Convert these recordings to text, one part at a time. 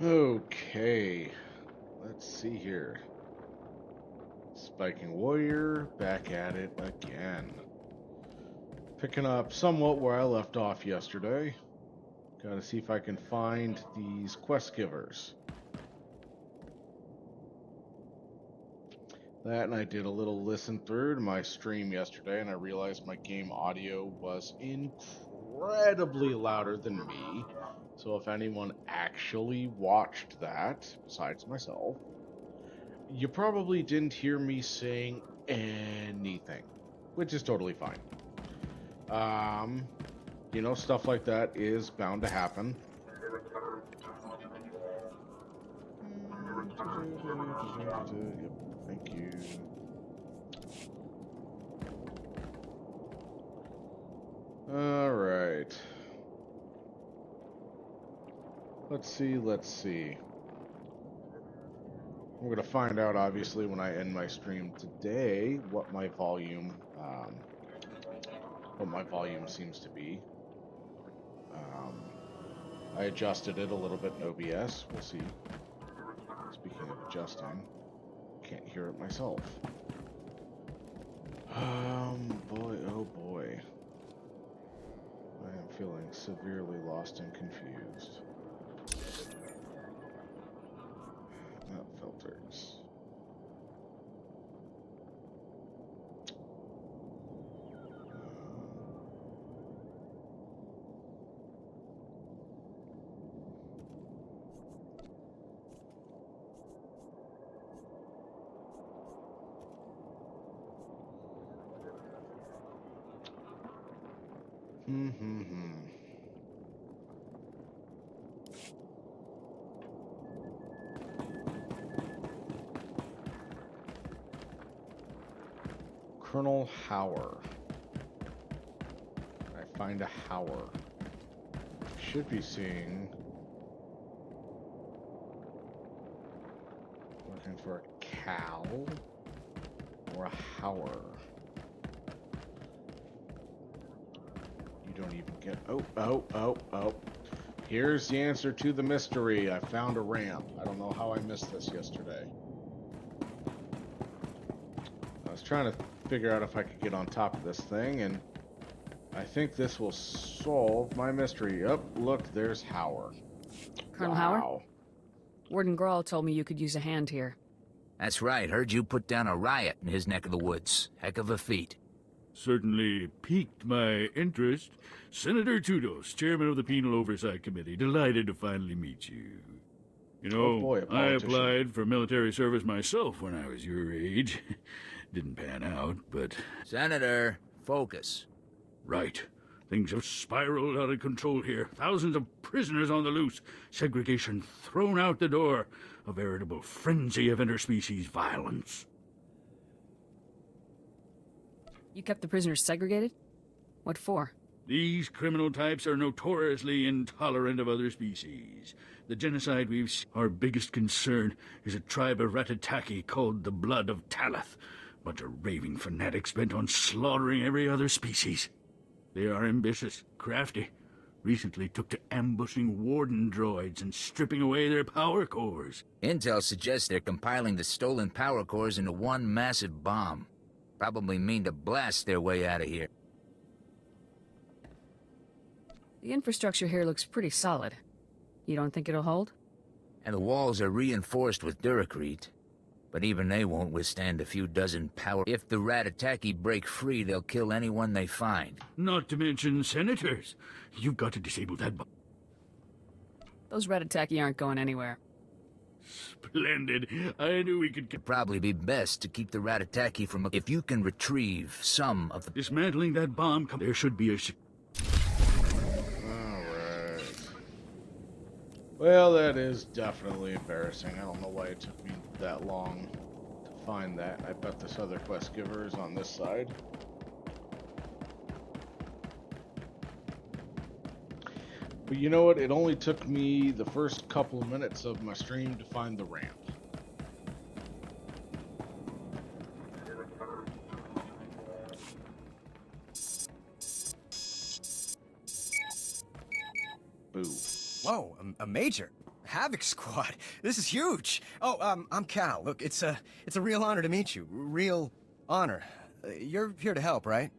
Okay, let's see here. Spiking Warrior, back at it again. Picking up somewhat where I left off yesterday. Gotta see if I can find these quest givers. That, and I did a little listen through to my stream yesterday, and I realized my game audio was incredibly louder than me. So if anyone actually watched that, besides myself, you probably didn't hear me saying anything, which is totally fine. You know, stuff like that is bound to happen. Yep, thank you. All right. Let's see. We're gonna find out, obviously, when I end my stream today, what my volume seems to be. I adjusted it a little bit in OBS. We'll see. Speaking of adjusting, can't hear it myself. Boy, oh boy. I am feeling severely lost and confused. Not filters. Colonel Hauer. I find a Hauer. Should be seeing. Looking for a Cal or a Hauer. You don't even get. Oh. Here's the answer to the mystery. I found a ramp. I don't know how I missed this yesterday. I was trying to figure out if I could get on top of this thing, and I think this will solve my mystery. Up, look, there's Hauer. Colonel Hauer? Warden Grawl told me you could use a hand here. That's right. Heard you put down a riot in his neck of the woods. Heck of a feat. Certainly piqued my interest. Senator Tudos, chairman of the Penal Oversight Committee. Delighted to finally meet you. You know, oh boy, I applied for military service myself when I was your age. Didn't pan out, but... Senator, focus. Right. Things have spiraled out of control here. Thousands of prisoners on the loose. Segregation thrown out the door. A veritable frenzy of interspecies violence. You kept the prisoners segregated? What for? These criminal types are notoriously intolerant of other species. The genocide we've seen, our biggest concern is a tribe of Ratataki called the Blood of Talath. Bunch of raving fanatics bent on slaughtering every other species. They are ambitious, crafty. Recently took to ambushing warden droids and stripping away their power cores. Intel suggests they're compiling the stolen power cores into one massive bomb. Probably mean to blast their way out of here. The infrastructure here looks pretty solid. You don't think it'll hold? And the walls are reinforced with Duracrete. But even they won't withstand a few dozen power. If the Ratataki break free, they'll kill anyone they find. Not to mention senators. You've got to disable that bomb. Those Ratataki aren't going anywhere. Splendid. I knew we could... It'd probably be best to keep the Ratataki from... If you can retrieve some of the... Dismantling that bomb... There should be a... Alright. Well, that is definitely embarrassing. I don't know why it took me that long to find that. I bet this other quest giver is on this side. But you know what? It only took me the first couple of minutes of my stream to find the ramp. Boo. Whoa, a major. Havoc Squad. This is huge. Oh, I'm Cal. Look, it's a real honor to meet you. Real honor. You're here to help, right?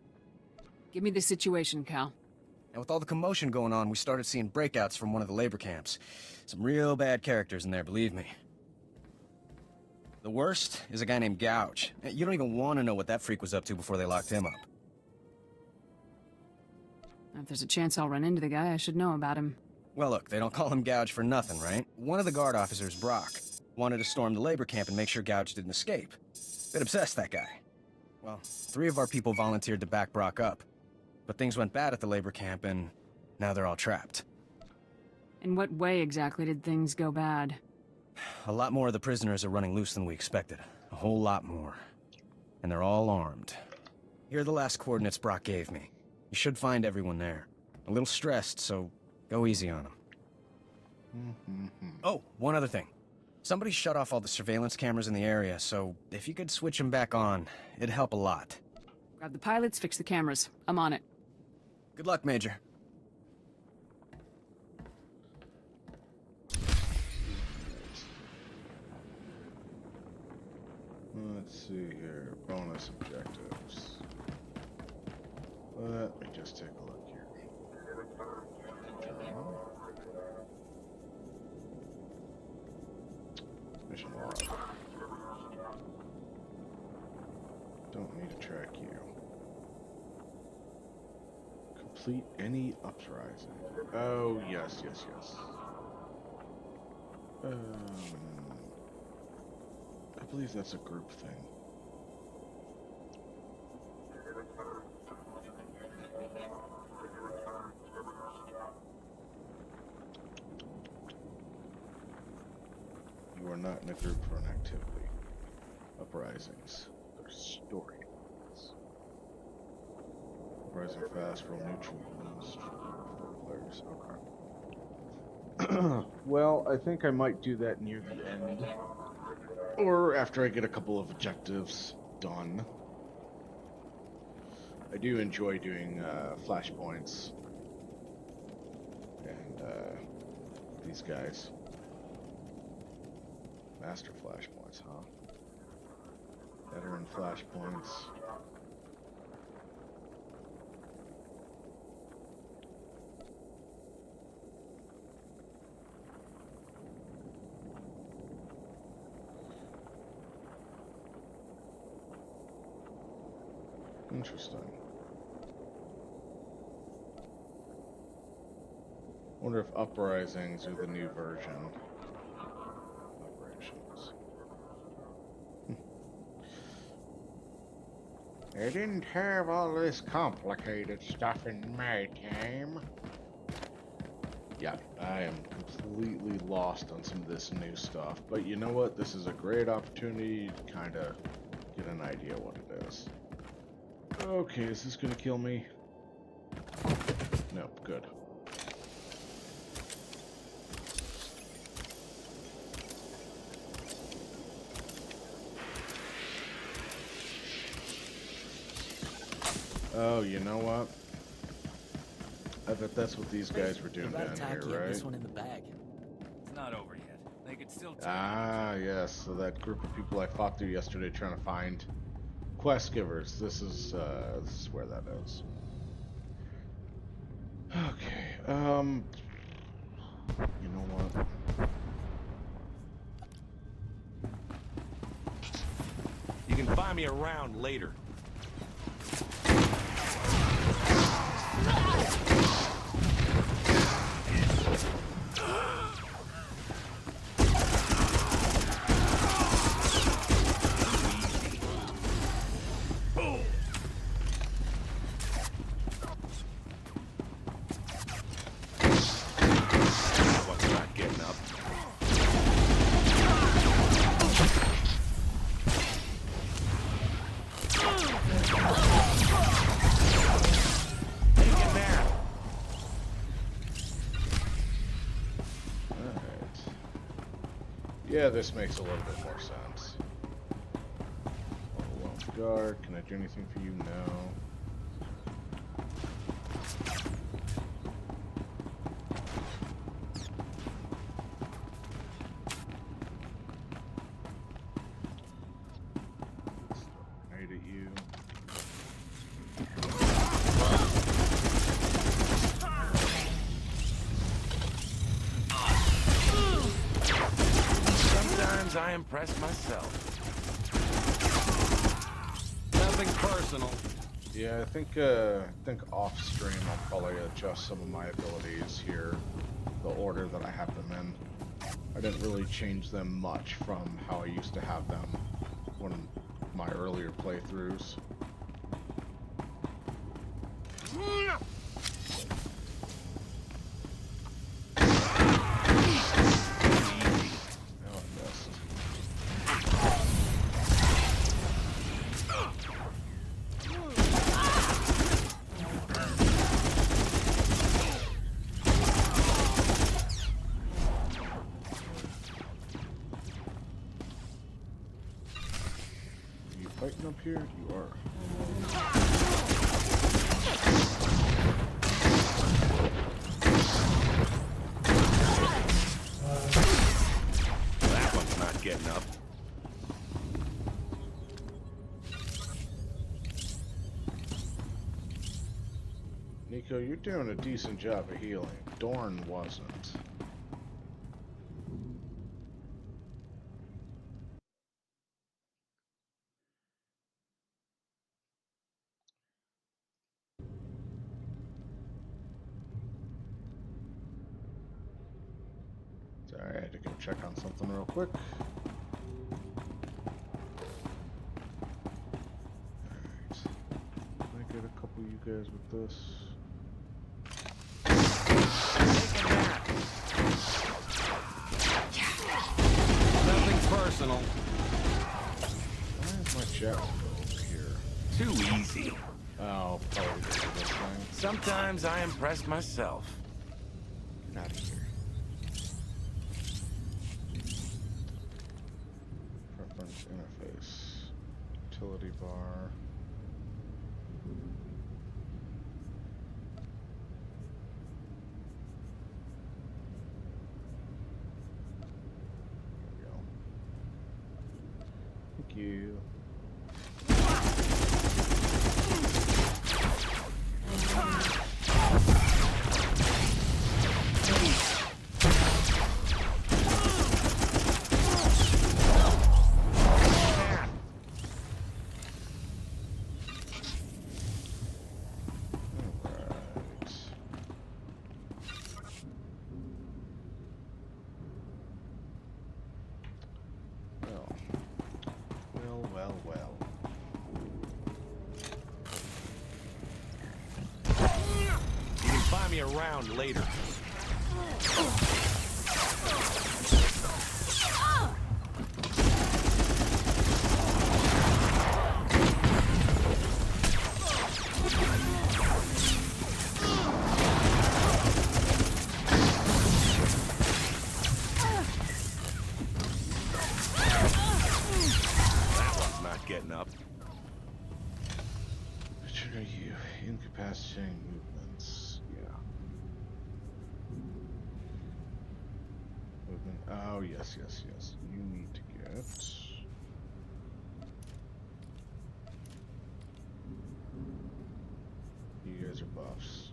Give me the situation, Cal. And with all the commotion going on, we started seeing breakouts from one of the labor camps. Some real bad characters in there, believe me. The worst is a guy named Gouge. You don't even want to know what that freak was up to before they locked him up. If there's a chance I'll run into the guy, I should know about him. Well, look, they don't call him Gouge for nothing, right? One of the guard officers, Brock, wanted to storm the labor camp and make sure Gouge didn't escape. Bit obsessed, that guy. Well, 3 of our people volunteered to back Brock up. But things went bad at the labor camp, and now they're all trapped. In what way exactly did things go bad? A lot more of the prisoners are running loose than we expected. A whole lot more. And they're all armed. Here are the last coordinates Brock gave me. You should find everyone there. A little stressed, so go easy on them. Oh, one other thing. Somebody shut off all the surveillance cameras in the area, so if you could switch them back on, it'd help a lot. Grab the pilots, fix the cameras. I'm on it. Good luck, Major. Let's see here. Bonus objectives. Let me just take a look here. Mission log. Don't need to track you. Complete any uprising. Oh, yes. I believe that's a group thing. You are not in a group for an activity. Uprisings. They're story. Uprising fast, roll neutral, boost for players. Okay. Well, I think I might do that near the end. Or after I get a couple of objectives done. I do enjoy doing flashpoints. And these guys. Master flashpoints, huh? Veteran flashpoints. Interesting. Wonder if uprisings are the new version. Operations. They didn't have all this complicated stuff in my time. Yeah, I am completely lost on some of this new stuff. But you know what? This is a great opportunity to kind of get an idea what it is. Okay, is this gonna kill me? Nope, good. Oh, you know what? I bet that's what these guys were doing down here, right? This one in the bag. It's not over yet. They could still take Ah, yes. So that group of people I fought through yesterday trying to find quest givers. This is where that is. Okay. You know what? You can find me around later. Yeah, this makes a little bit more sense. Overwhelmed guard. Can I do anything for you? No. Sometimes I impress myself. Nothing personal. Yeah, I think off stream I'll probably adjust some of my abilities here, the order that I have them in. I didn't really change them much from how I used to have them one of my earlier playthroughs. Fighting up here? You are. That one's not getting up. Nico, you're doing a decent job of healing. Dorn wasn't. Sorry, I had to go check on something real quick. Alright. Can I get a couple of you guys with this? Nothing personal. Why is my jet over here? Too easy. Oh, probably because of this thing. Sometimes I impress myself. Get out of here. Preference interface. Utility bar. There we go. Thank you. Well. You can find me around later. Getting up. Which are you? Incapacitating movements. Yeah. Movement. Oh, yes. You need to get... You guys are buffs.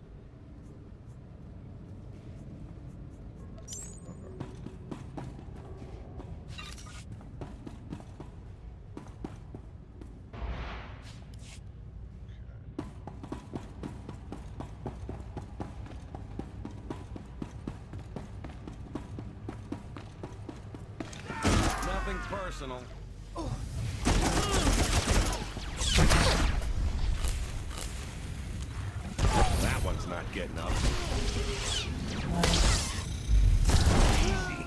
Nothing personal. That one's not getting up. Easy.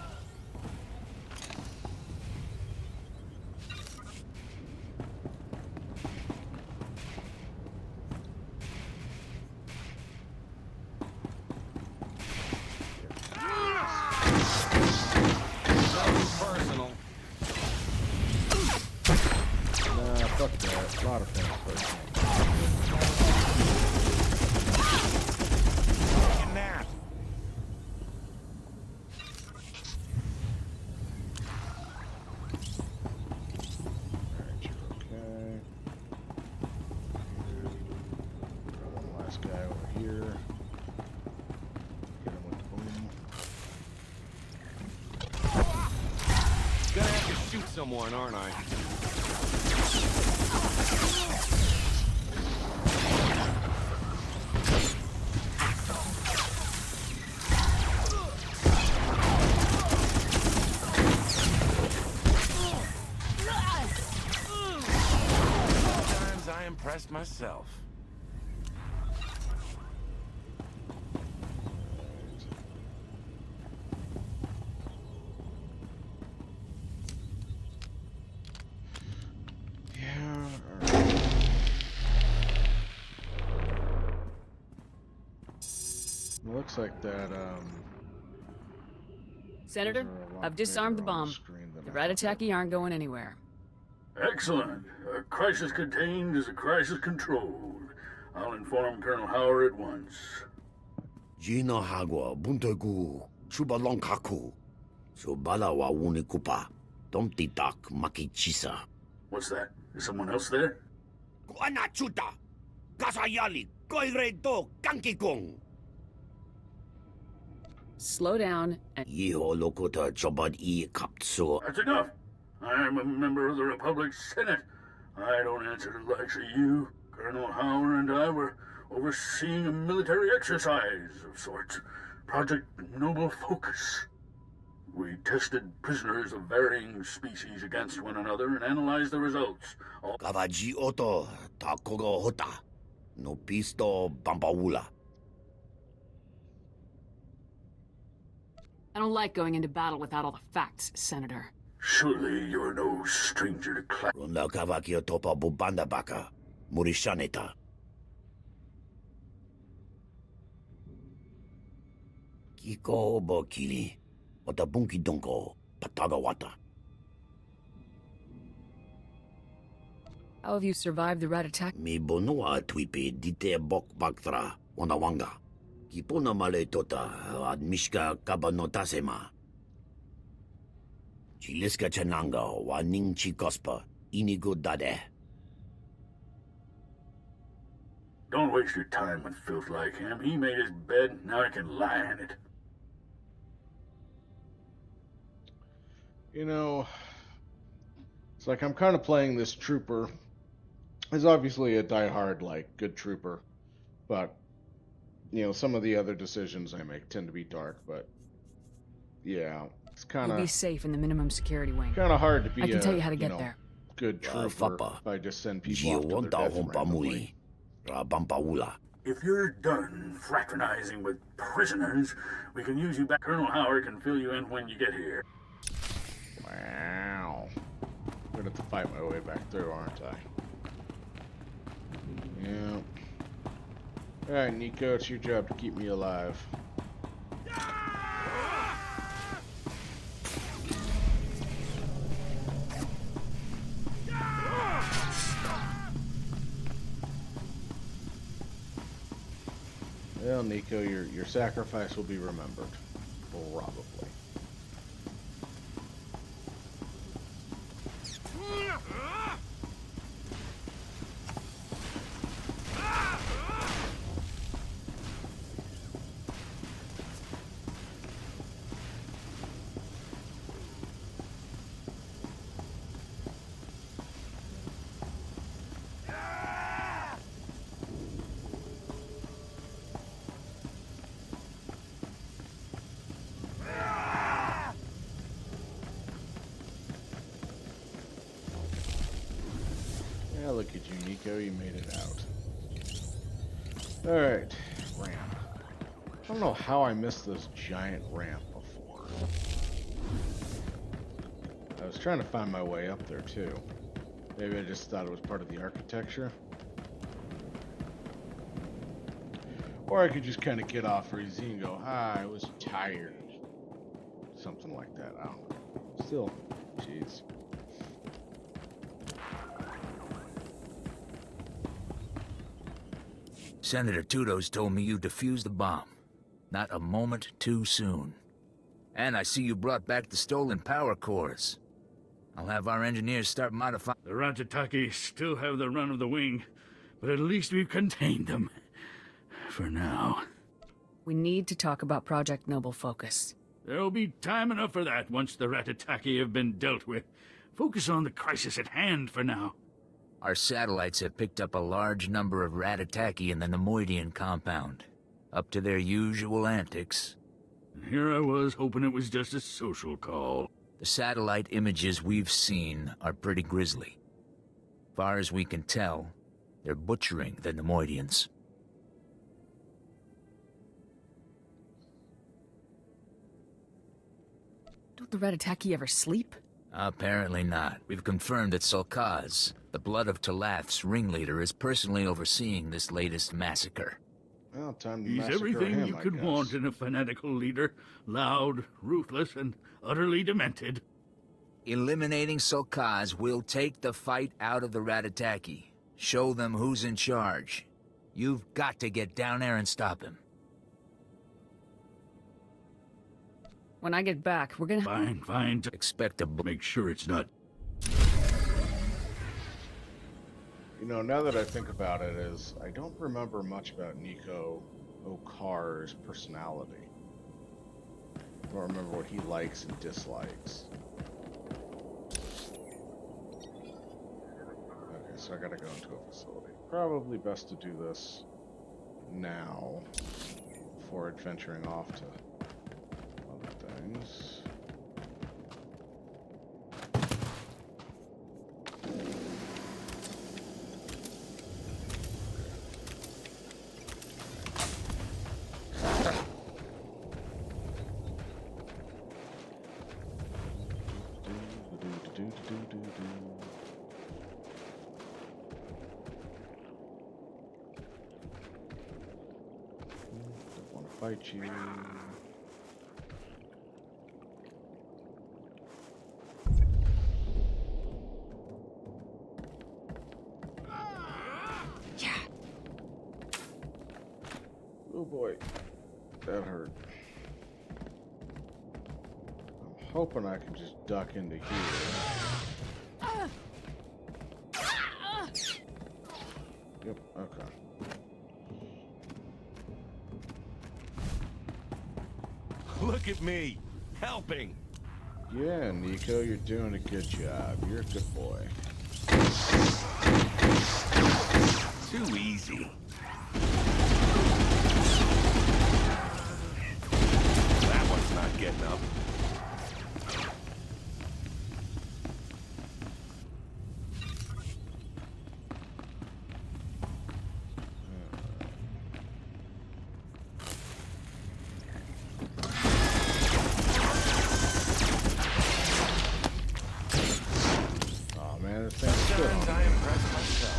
Fuck that. A lot of things personal. Taking that. Alright, you're okay. Got one last guy over here. Hit him with the boom. Gonna have to someone, aren't I? Sometimes I impress myself. Looks like that, Senator, those are a lot I've disarmed the bigger on bomb. screen than The I thought. Ratataki aren't going anywhere. Excellent. A crisis contained is a crisis controlled. I'll inform Colonel Howard at once. Gina Hagwa, Buntagu, Chubalonkaku, Subala wa Unikupa, Domtitak Makichisa. What's that? Is someone else there? Guanachuta, Kasayali, Koiredo, Kankikong. Slow down and... Yeho Lokota Chobad E Kapso. That's enough. I'm a member of the Republic Senate. I don't answer to the likes of you. Colonel Howard and I were overseeing a military exercise of sorts. Project Noble Focus. We tested prisoners of varying species against one another and analyzed the results. Kavaji Oto, Takogo Hota, No Pisto Bampaula. I don't like going into battle without all the facts, Senator. Surely you're no stranger to class. Ronda Kavakio Topa Bubanda Baka, Murishaneta. Kiko Bokili, Otabunki Donko, Patagawata. How have you survived the rat attack? Mi bonua twipe dite bok baktra, Wanawanga. Kipona male tota, admishka kabanotasema. Chiliska chananga, waning chikospa, inigo dade. Don't waste your time with filth like him. He made his bed, now he can lie in it. You know, it's like I'm kind of playing this trooper. He's obviously a diehard, like, good trooper. But, you know, some of the other decisions I make tend to be dark, but yeah, it's kind You'll be of safe in the minimum security wing. hard to be I can tell you how to get know, there. good trooper Fapa. if I just send people Gio off to their wonta death hompa randomly. muli. Rabampaula. If you're done fraternizing with prisoners, we can use you back. Colonel Howard can fill you in when you get here. Wow. I'm gonna have to fight my way back through, aren't I? Yeah. Alright, Nico, it's your job to keep me alive. Well, Nico, your sacrifice will be remembered. Probably. Yeah, look at you, Nico. You made it out. Alright, ramp. I don't know how I missed this giant ramp before. I was trying to find my way up there, too. Maybe I just thought it was part of the architecture. Or I could just kind of get off easy and go, I was tired. Something like that. I don't know. Still, jeez. Senator Tudos told me you defused the bomb. Not a moment too soon. And I see you brought back the stolen power cores. I'll have our engineers start modifying... The Ratataki still have the run of the wing, but at least we've contained them. For now. We need to talk about Project Noble Focus. There'll be time enough for that once the Ratataki have been dealt with. Focus on the crisis at hand for now. Our satellites have picked up a large number of Ratataki in the Nemoidian compound. Up to their usual antics. And here I was, hoping it was just a social call. The satellite images we've seen are pretty grisly. Far as we can tell, they're butchering the Nemoidians. Don't the Ratataki ever sleep? Apparently not. We've confirmed that Solkaz, the Blood of Talath's ringleader, is personally overseeing this latest massacre. Well, time to He's massacre everything him, you I could guess. want in a fanatical leader. Loud, ruthless, and utterly demented. Eliminating Solkaz will take the fight out of the Ratataki. Show them who's in charge. You've got to get down there and stop him. When I get back, we're gonna... Fine. Expect a... Make sure it's not. You know, now that I think about it, I don't remember much about Nico Okar's personality. I don't remember what he likes and dislikes. Okay, so I gotta go into a facility. Probably best to do this now before adventuring off to other things. Don't want to fight you. Oh boy, that hurt. I'm hoping I can just duck into here. Yep, okay. Look at me, helping. Yeah, Nico, you're doing a good job. You're a good boy. Too easy. That one's not getting up. Oh man, this thing's good. Sometimes I impress myself.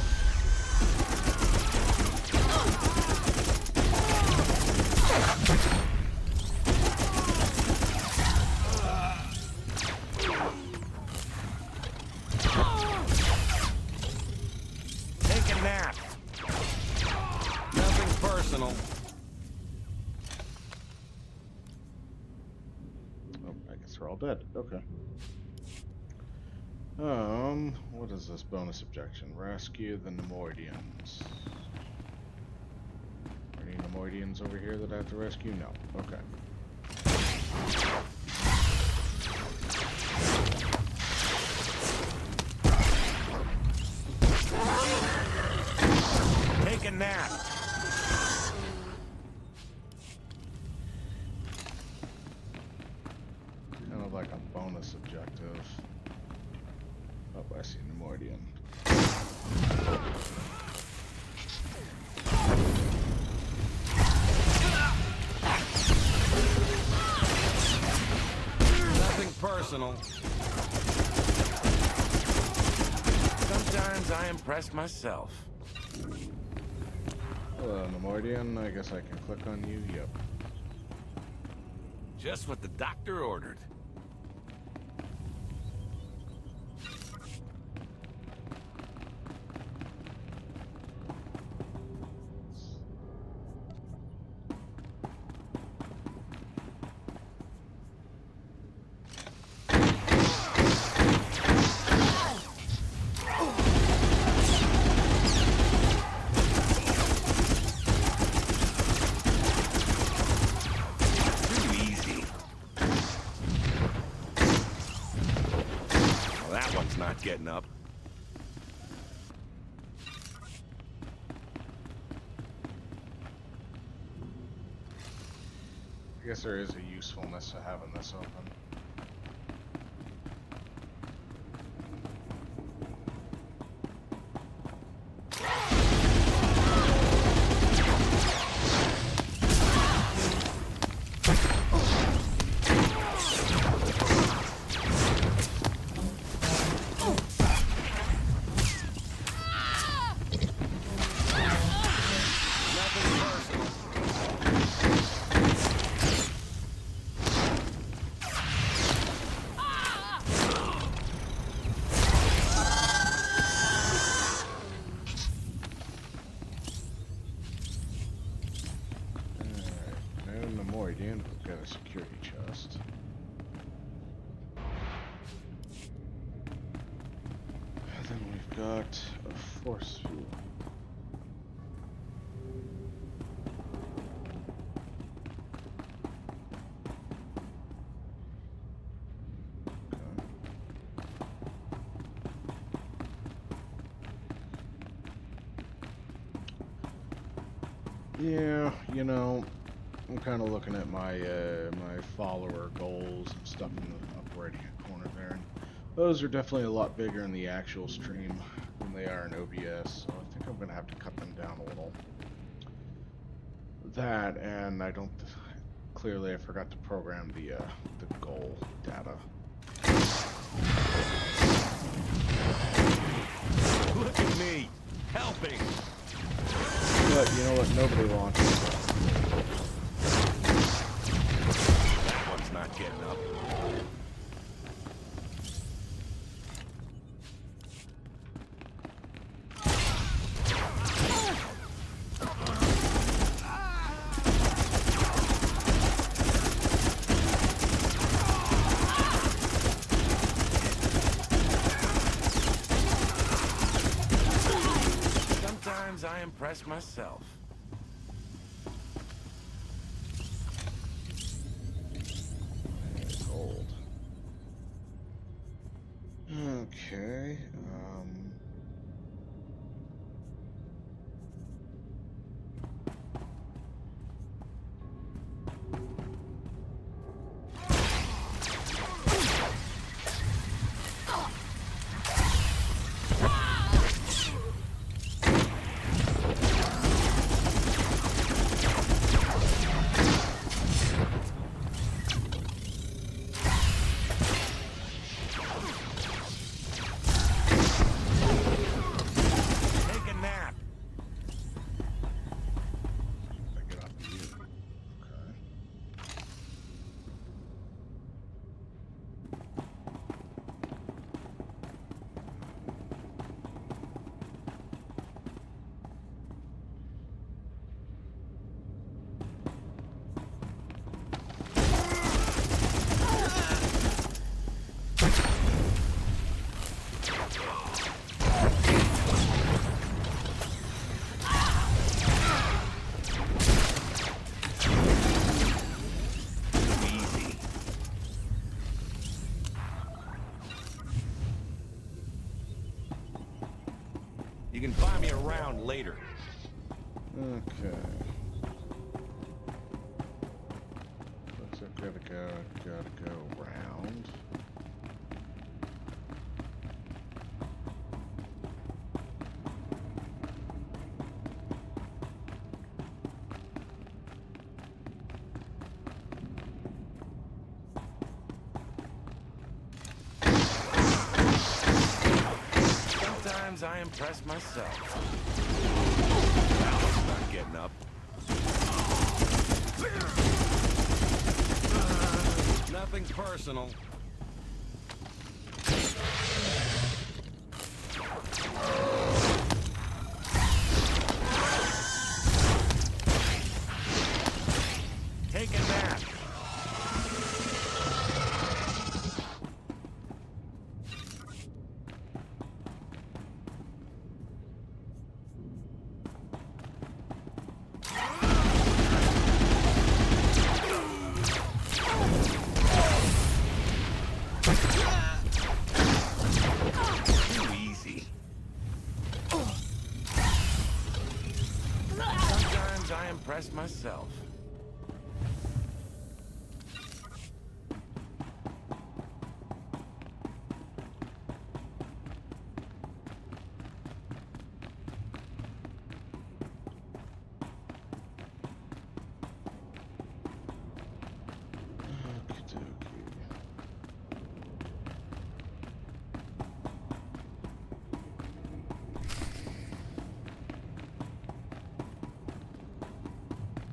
Take a nap. Nothing personal. Oh, I guess we're all dead. Okay. What is this bonus objection? Rescue the Nemoidians. Are any Nemoidians over here that I have to rescue? No. Okay. Take a nap. Kind of like a bonus objective. Oh, I see Nemoidian. Nothing personal. Sometimes I impress myself. Hello, Nemoidian. I guess I can click on you. Yep. Just what the doctor ordered. Too easy. not getting up. I guess there is a usefulness to having this open. We've got a security chest. And then we've got a force field. Yeah, you know, I'm kind of looking at my my follower goals and stuff in the upper right hand corner there, and those are definitely a lot bigger in the actual stream than they are in OBS, so I think I'm gonna have to cut them down a little. That, and I don't clearly I forgot to program the goal data. Look at me, helping. But you know what? Nobody launches. That one's not getting up. Sometimes I impress myself. Gold. Okay. You can buy me around later. Okay. Looks like gotta go around. Sometimes I impress myself. Not getting up. Nothing personal. Take a nap. impress myself.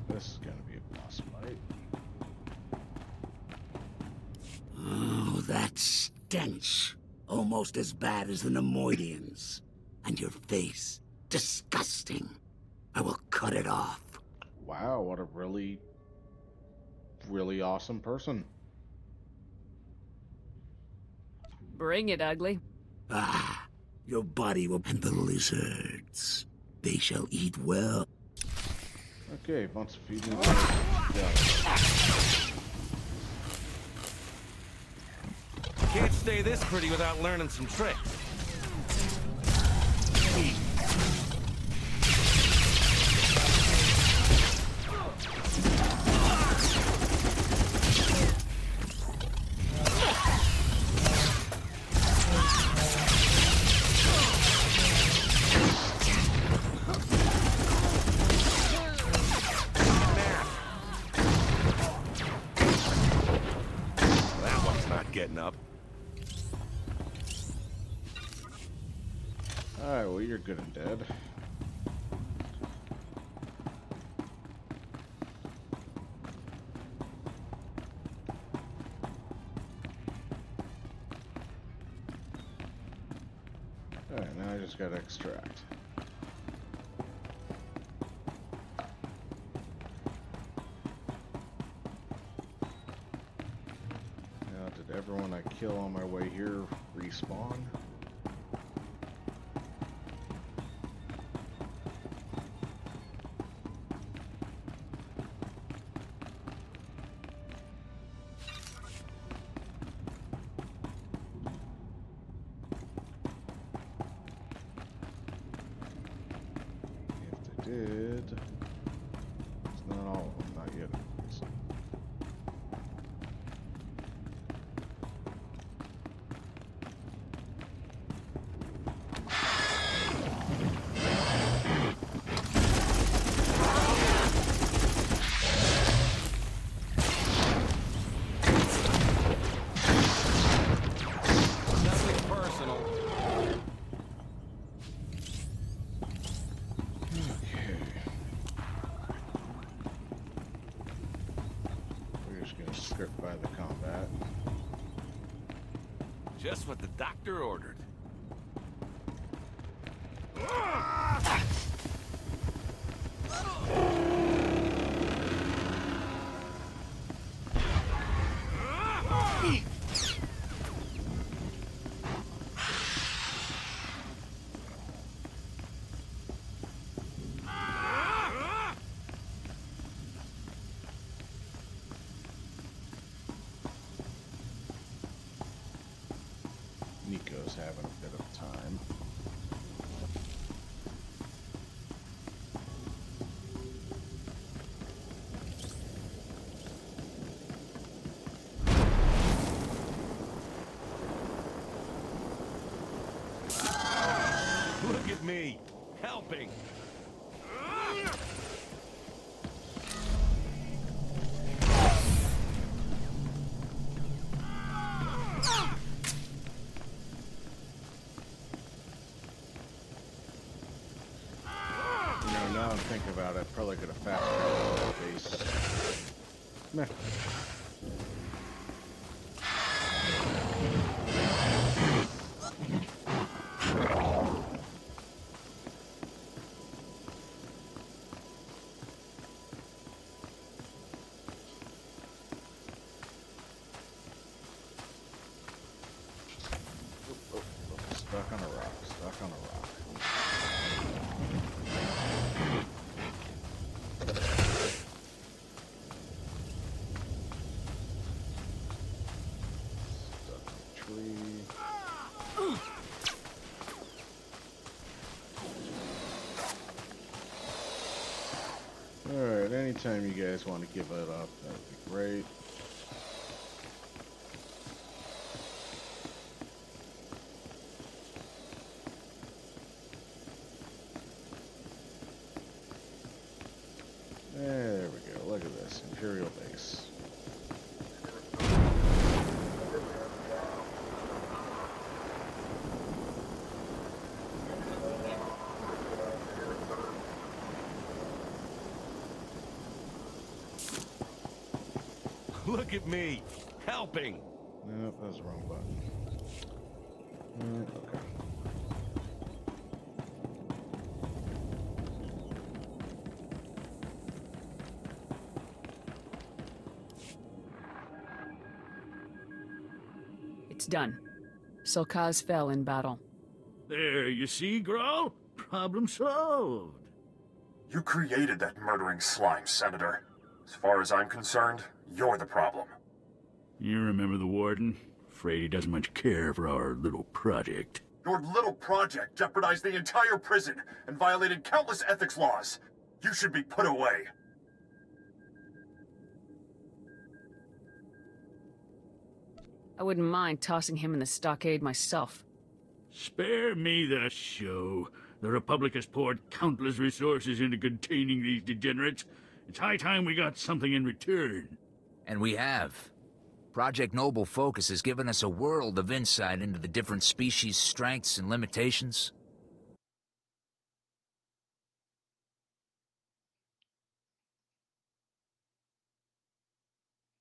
This is gonna be a boss fight. Oh, that stench. Almost as bad as the Nemoidians. And your face. Disgusting. I will cut it off. Wow, what a really, really awesome person. Bring it, ugly. Ah, your body will... And the lizards. They shall eat well. Okay, once a few Can't stay this pretty without learning some tricks. That one's not getting up. Alright, well, you're good and dead. Alright, now I just gotta extract. Now, did everyone I kill on my way here respawn? If they did, it's not all of them, not yet at least. Nothing personal. Okay. We're just gonna script by the combat. Just what the doctor ordered. Nico's having a bit of time. Look at me, helping. You know, now I'm thinking about it, probably could have fast traveled that base. Meh. Stuck on a rock, stuck on a rock. Stuck in a tree. Alright, any anytime you guys want to give it up, that'd be great. There we go. Look at this. Imperial base. Look at me, helping. Nope, that was the wrong button. Okay. It's done. Sulkaz fell in battle. There, you see, Grawl? Problem solved. You created that murdering slime, Senator. As far as I'm concerned, you're the problem. You remember the Warden? Afraid he doesn't much care for our little project. Your little project jeopardized the entire prison and violated countless ethics laws. You should be put away. I wouldn't mind tossing him in the stockade myself. Spare me the show. The Republic has poured countless resources into containing these degenerates. It's high time we got something in return. And we have. Project Noble Focus has given us a world of insight into the different species' strengths and limitations.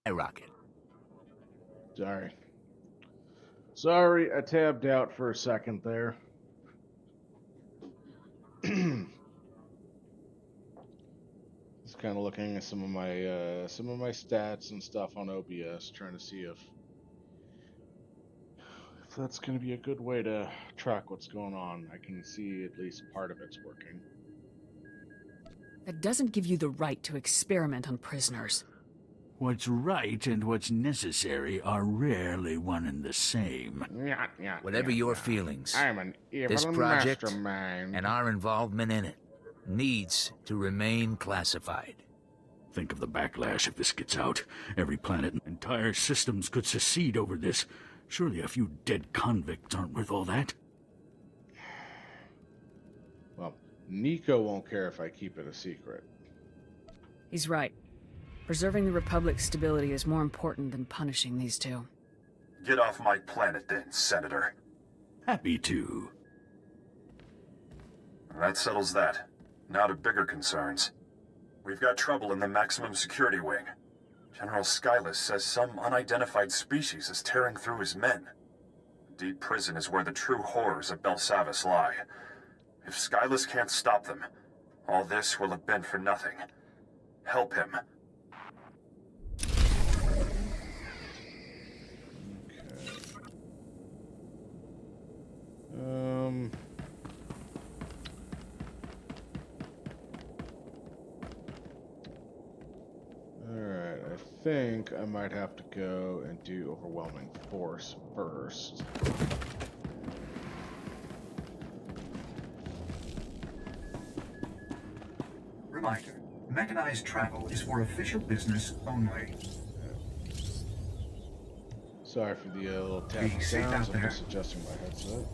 Hey, Rocket. Sorry, I tabbed out for a second there. Just kind of looking at some of my stats and stuff on OBS, trying to see if that's going to be a good way to track what's going on. I can see at least part of it's working. That doesn't give you the right to experiment on prisoners. What's right and what's necessary are rarely one and the same. Whatever your feelings, I'm an evil this project mastermind. and our involvement in it needs to remain classified. Think of the backlash if this gets out. Every planet and entire systems could secede over this. Surely a few dead convicts aren't worth all that. Well, Nico won't care if I keep it a secret. He's right. Preserving the Republic's stability is more important than punishing these two. Get off my planet then, Senator. Happy to. That settles that. Now to bigger concerns. We've got trouble in the maximum security wing. General Skylus says some unidentified species is tearing through his men. Deep prison is where the true horrors of Belsavis lie. If Skylus can't stop them, all this will have been for nothing. Help him. Alright, I think I might have to go and do overwhelming force first. Reminder, mechanized travel is for official business only. Sorry for the little tapping Be safe sounds, out I'm there. just adjusting my headset.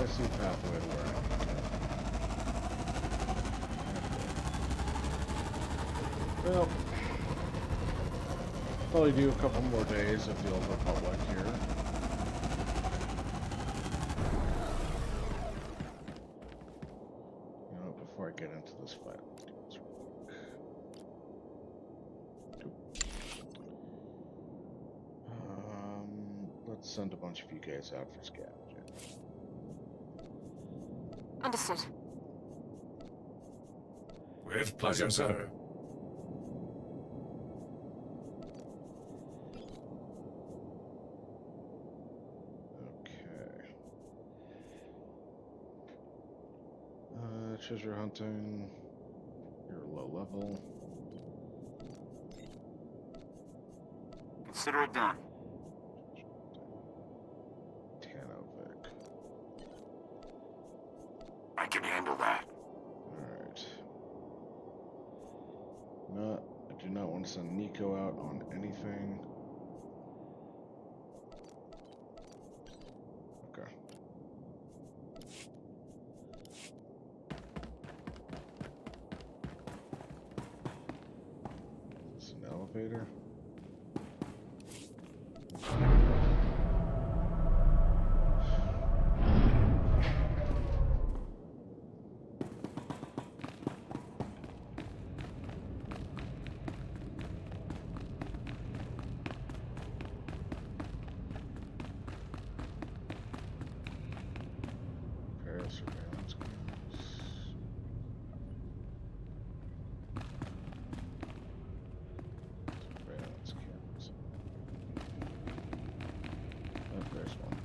I see a pathway to where I need to go. Well, probably do a couple more days of the Old Republic here. You know, before I get into this fight. Let's send a bunch of you guys out for scavenging. Understood. With pleasure, sir. Okay. Treasure hunting. You're low level. Consider it done. I can handle that. Alright. No, I do not want to send Nico out on anything. Okay. Is this an elevator? Surveillance cameras. Surveillance cameras. Oh, there's one.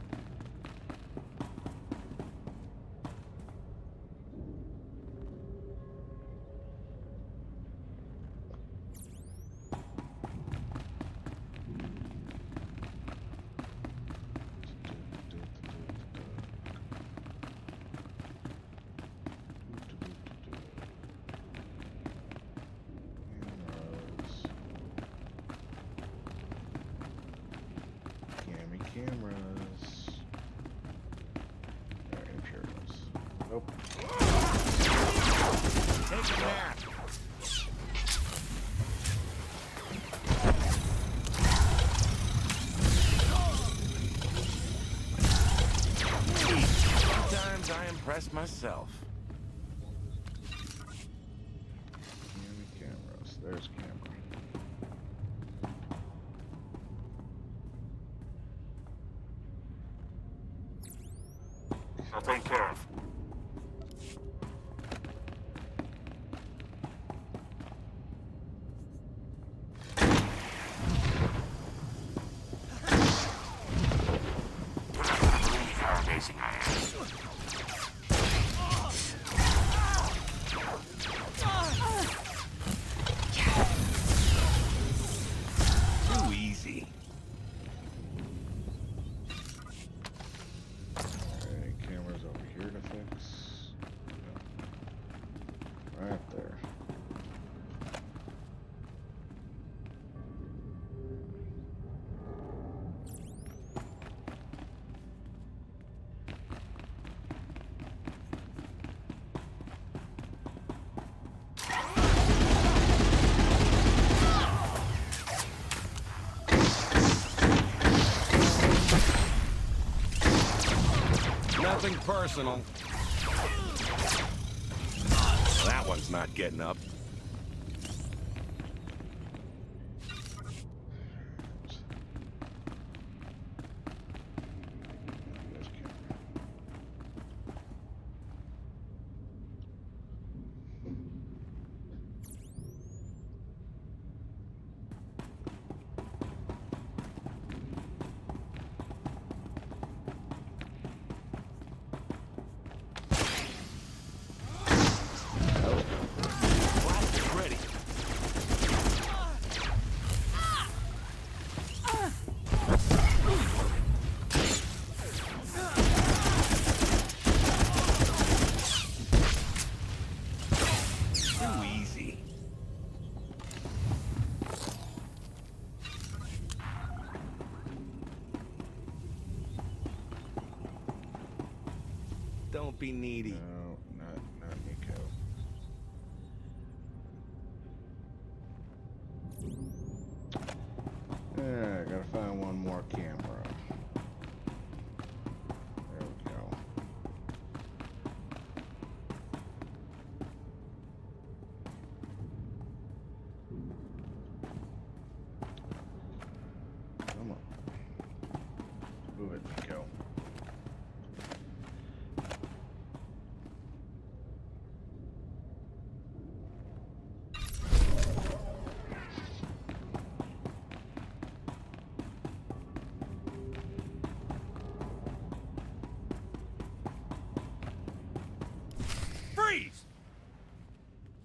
Cameras. Alright, Imperials. Nope. Take a nap. Sometimes I impress myself. Cameras. There's camera. I'll take care of. You're not gonna believe how amazing I am. Too easy. Cameras over here to fix. Right there. Nothing personal. That one's not getting up. Don't be needy. No, not Nico. Yeah, gotta find one more camera. There we go. Come on. Move it, Nico. Freeze!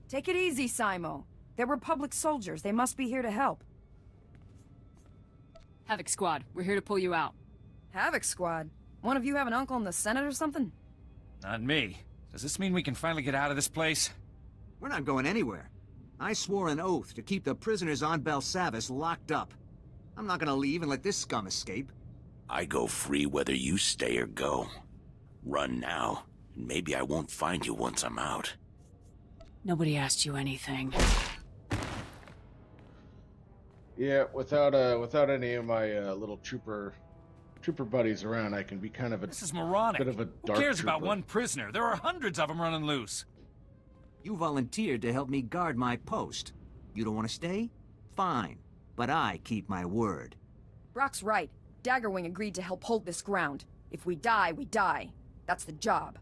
Take it easy, Simo. They're Republic soldiers. They must be here to help. Havoc Squad, we're here to pull you out. Havoc Squad? One of you have an uncle in the Senate or something? Not me. Does this mean we can finally get out of this place? We're not going anywhere. I swore an oath to keep the prisoners on Belsavis locked up. I'm not gonna leave and let this scum escape. I go free whether you stay or go. Run now, and maybe I won't find you once I'm out. Nobody asked you anything. Yeah, without any of my little trooper buddies around, I can be kind of a This is moronic. bit of a Who dark cares about trooper. one prisoner? There are hundreds of them running loose. You volunteered to help me guard my post. You don't want to stay? Fine. But I keep my word. Brock's right. Daggerwing agreed to help hold this ground. If we die, we die. That's the job.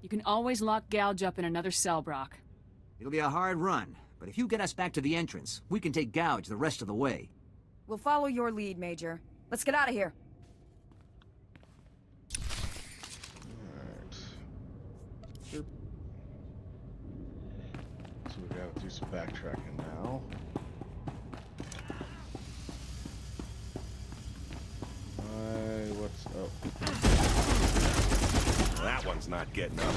You can always lock Gouge up in another cell, Brock. It'll be a hard run, but if you get us back to the entrance, we can take Gouge the rest of the way. We'll follow your lead, Major. Let's get out of here. Alright. So we gotta do some backtracking now. What's up? That one's not getting up.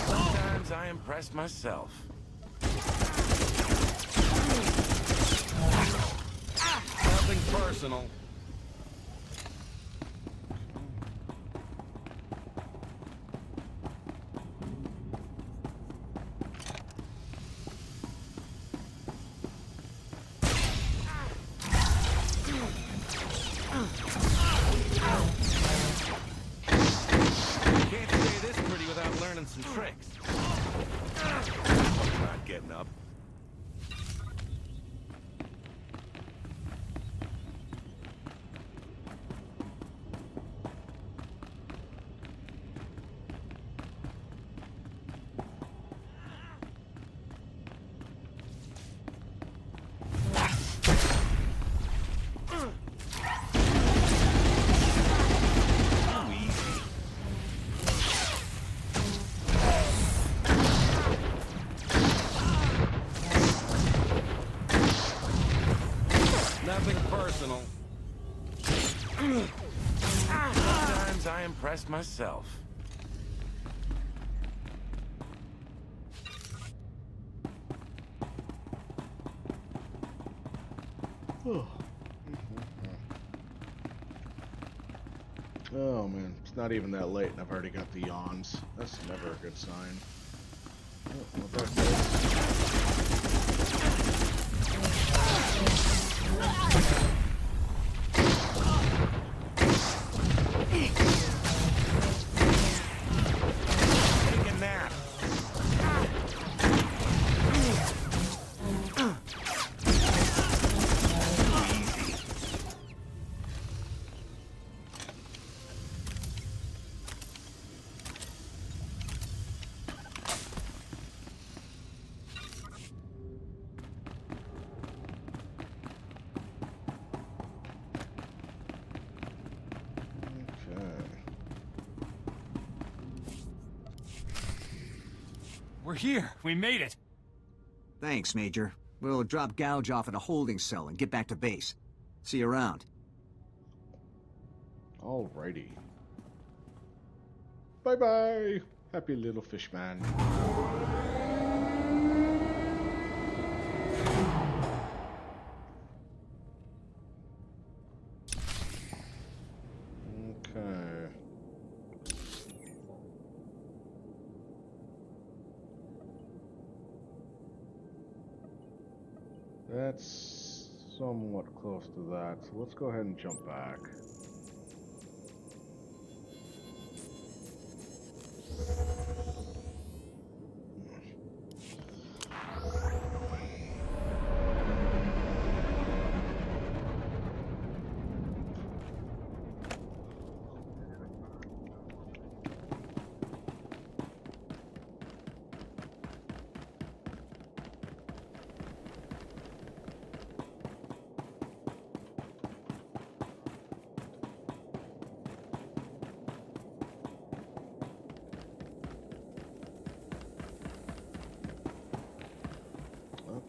Sometimes I impress myself. Nothing personal. Can't stay this pretty without learning some tricks. That one's not getting up. Nothing personal. Sometimes I impress myself. Oh man, it's not even that late and I've already got the yawns. That's never a good sign. Oh, what that Take a nap. We're here. We made it. Thanks, Major. We'll drop Gouge off at a holding cell and get back to base. See you around. Alrighty. Bye-bye, happy little fish man. That's somewhat close to that, so let's go ahead and jump back.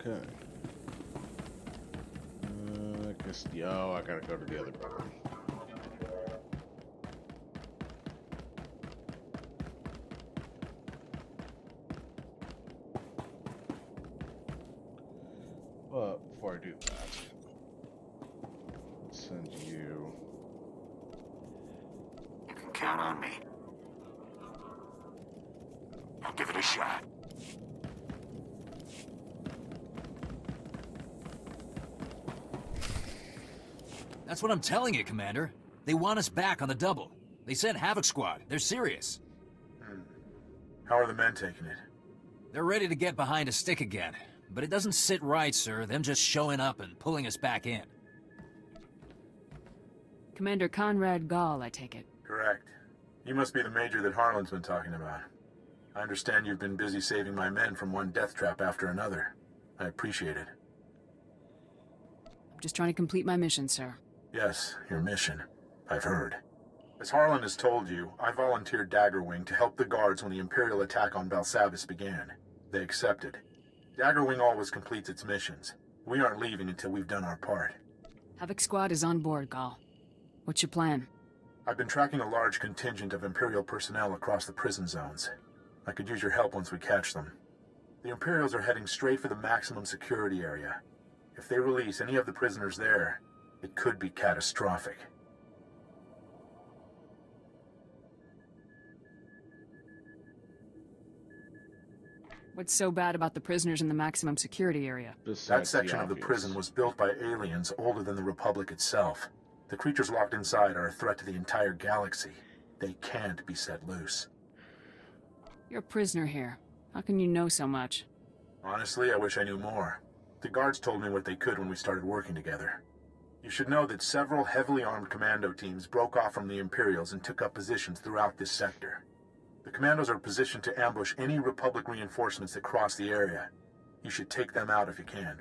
Okay. I guess, yo, I gotta go to the other building. But before I do that, let's send you. You can count on me. I'll give it a shot. That's what I'm telling you, Commander. They want us back on the double. They sent Havoc Squad. They're serious. How are the men taking it? They're ready to get behind a stick again. But it doesn't sit right, sir, them just showing up and pulling us back in. Commander Conrad Gall, I take it. Correct. You must be the major that Harlan's been talking about. I understand you've been busy saving my men from one death trap after another. I appreciate it. I'm just trying to complete my mission, sir. Yes, your mission. I've heard. As Harlan has told you, I volunteered Daggerwing to help the guards when the Imperial attack on Belsavis began. They accepted. Daggerwing always completes its missions. We aren't leaving until we've done our part. Havoc Squad is on board, Gall. What's your plan? I've been tracking a large contingent of Imperial personnel across the prison zones. I could use your help once we catch them. The Imperials are heading straight for the maximum security area. If they release any of the prisoners there, it could be catastrophic. What's so bad about the prisoners in the maximum security area? That section of the prison was built by aliens older than the Republic itself. The creatures locked inside are a threat to the entire galaxy. They can't be set loose. You're a prisoner here. How can you know so much? Honestly, I wish I knew more. The guards told me what they could when we started working together. You should know that several heavily armed commando teams broke off from the Imperials and took up positions throughout this sector. The commandos are positioned to ambush any Republic reinforcements that cross the area. You should take them out if you can.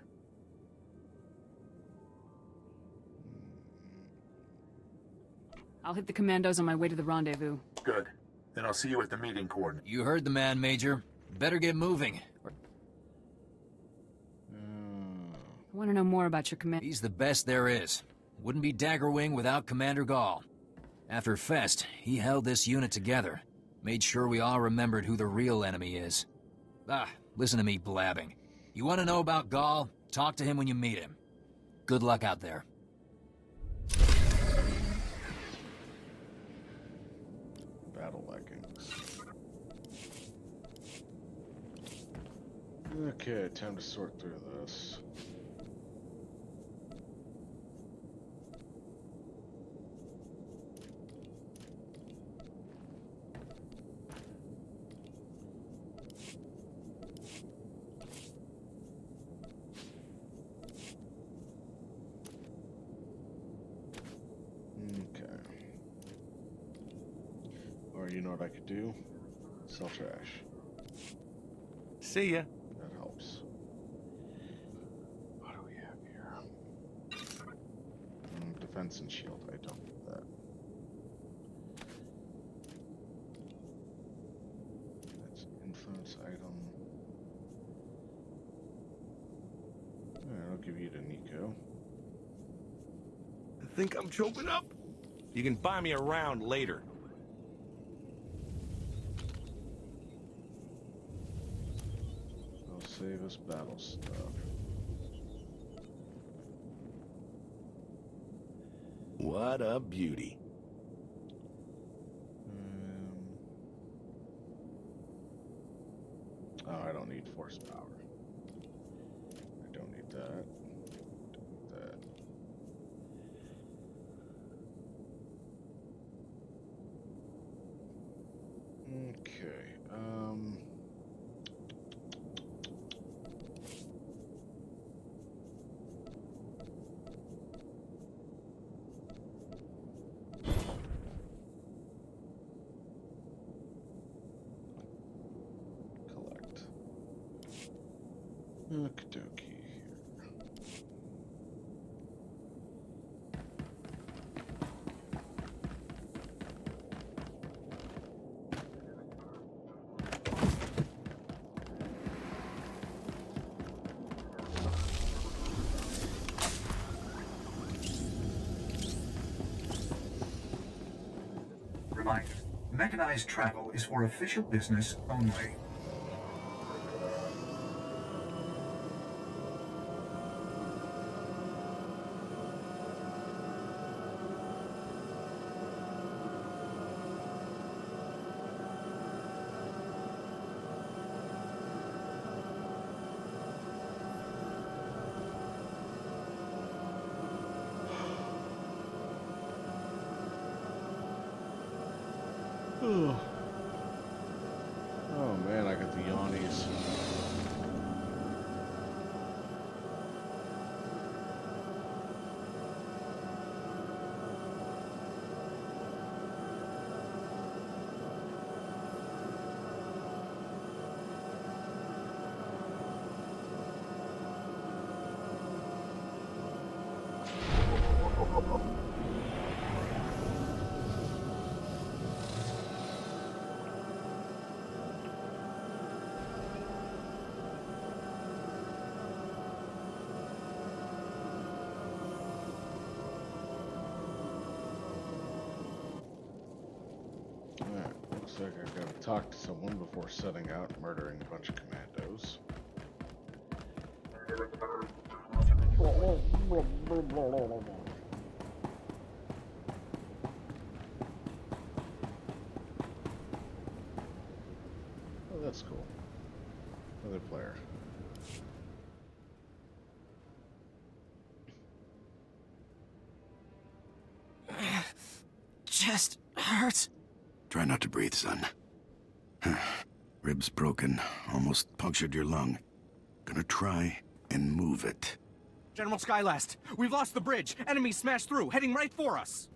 I'll hit the commandos on my way to the rendezvous. Good. Then I'll see you at the meeting coordinate. You heard the man, Major. Better get moving. I want to know more about your command. He's the best there is. Wouldn't be Daggerwing without Commander Gall. After Fest, he held this unit together. Made sure we all remembered who the real enemy is. Listen to me blabbing. You want to know about Gall? Talk to him when you meet him. Good luck out there. Battle leggings. Okay, time to sort through this. You know what I could do? Sell trash. See ya. That helps. What do we have here? Defense and shield. I don't need that. That's an influence item. Alright, I'll give you to Nico. I think I'm choking up. You can buy me around later. Save us battle stuff. What a beauty. Oh, I don't need force power. I don't need that. Okay. Collect. Okie dokie here. Reminder, mechanized travel is for official business only. Oh man, I got the yawnies. Alright, looks like I gotta talk to someone before setting out and murdering a bunch of commandos. Oh, that's cool. Another player. Chest hurts. Try not to breathe, son. Ribs broken, almost punctured your lung. Gonna try and move it. General Skylast, we've lost the bridge. Enemies smashed through, heading right for us.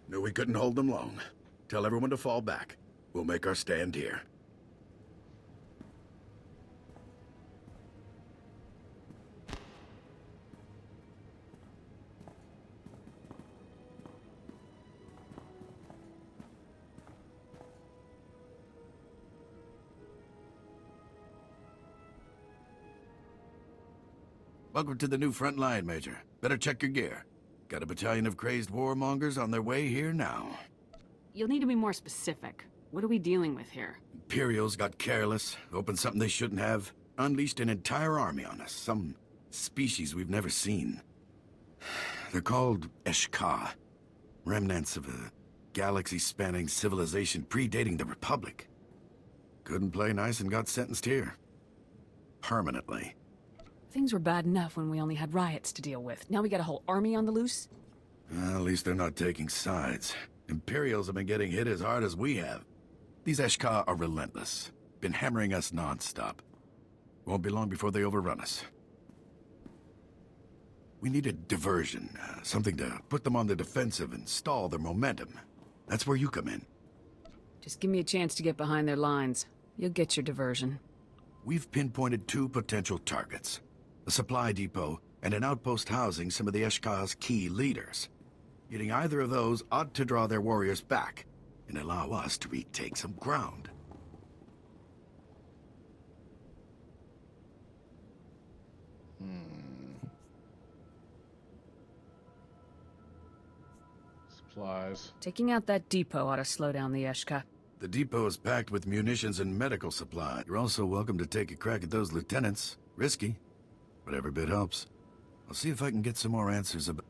Knew we couldn't hold them long. Tell everyone to fall back. We'll make our stand here. Welcome to the new front line, Major. Better check your gear. Got a battalion of crazed warmongers on their way here now. You'll need to be more specific. What are we dealing with here? Imperials got careless, opened something they shouldn't have, unleashed an entire army on us, some species we've never seen. They're called SWTOR, remnants of a galaxy-spanning civilization predating the Republic. Couldn't play nice and got sentenced here. Permanently. Things were bad enough when we only had riots to deal with. Now we got a whole army on the loose? Well, at least they're not taking sides. Imperials have been getting hit as hard as we have. These SWTOR are relentless. Been hammering us non-stop. Won't be long before they overrun us. We need a diversion, something to put them on the defensive and stall their momentum. That's where you come in. Just give me a chance to get behind their lines. You'll get your diversion. We've pinpointed 2 potential targets. A supply depot and an outpost housing some of the SWTOR's key leaders. Getting either of those ought to draw their warriors back and allow us to retake some ground. Supplies. Taking out that depot ought to slow down the SWTOR. The depot is packed with munitions and medical supply. You're also welcome to take a crack at those lieutenants. Risky, but every bit helps. I'll see if I can get some more answers about...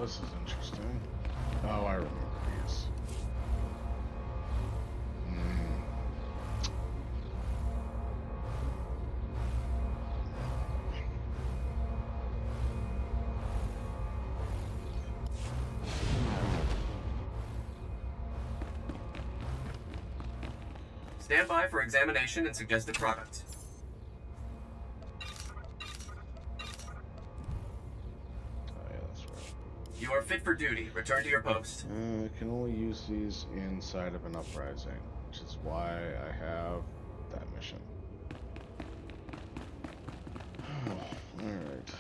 this is interesting. Oh, I remember these. Stand by for examination and suggested products. You are fit for duty. Return to your post. I can only use these inside of an uprising, which is why I have that mission. Alright.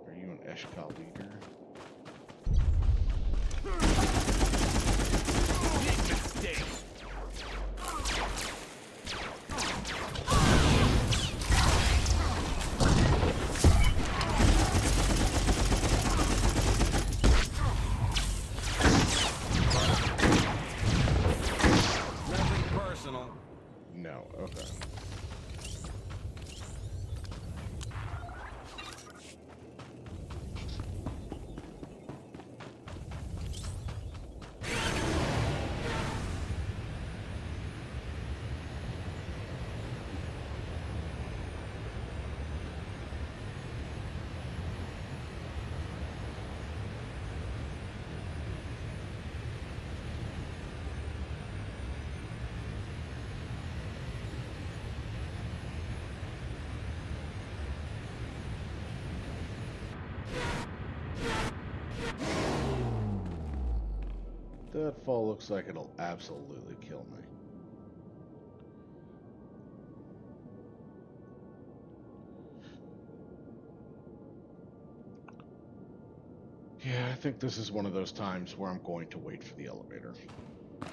Are you an Eshkal leader? No, okay. That fall looks like it'll absolutely kill me. Yeah, I think this is one of those times where I'm going to wait for the elevator. I'm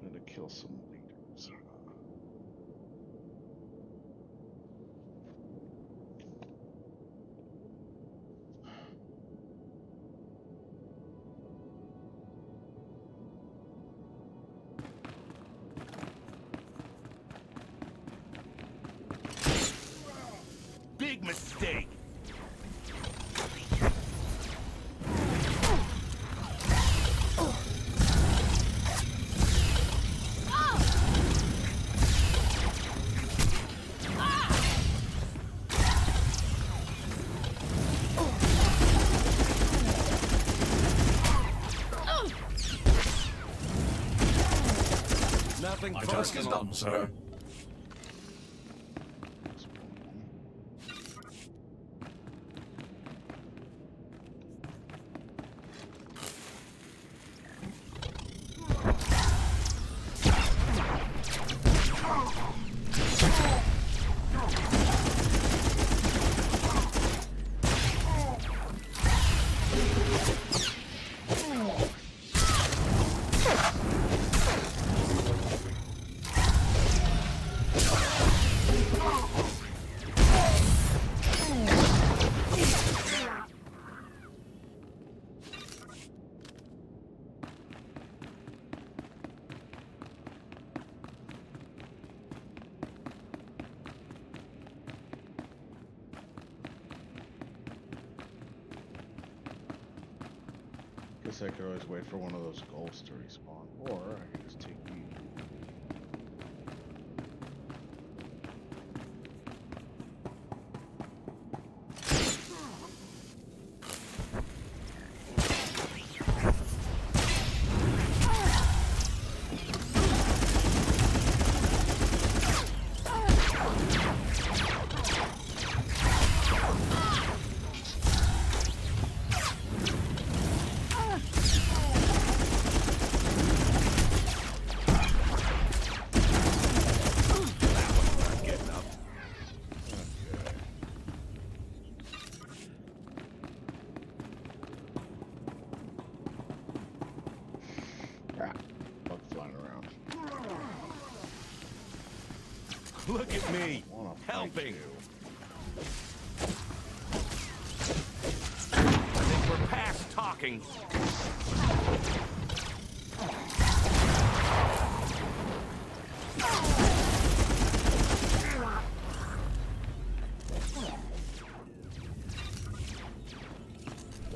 gonna kill some leaders. Big mistake. Nothing My personal. task is done, sir. Guess I could always wait for one of those ghosts to respawn, or I could just take you. Look at me, helping. I think we're past talking.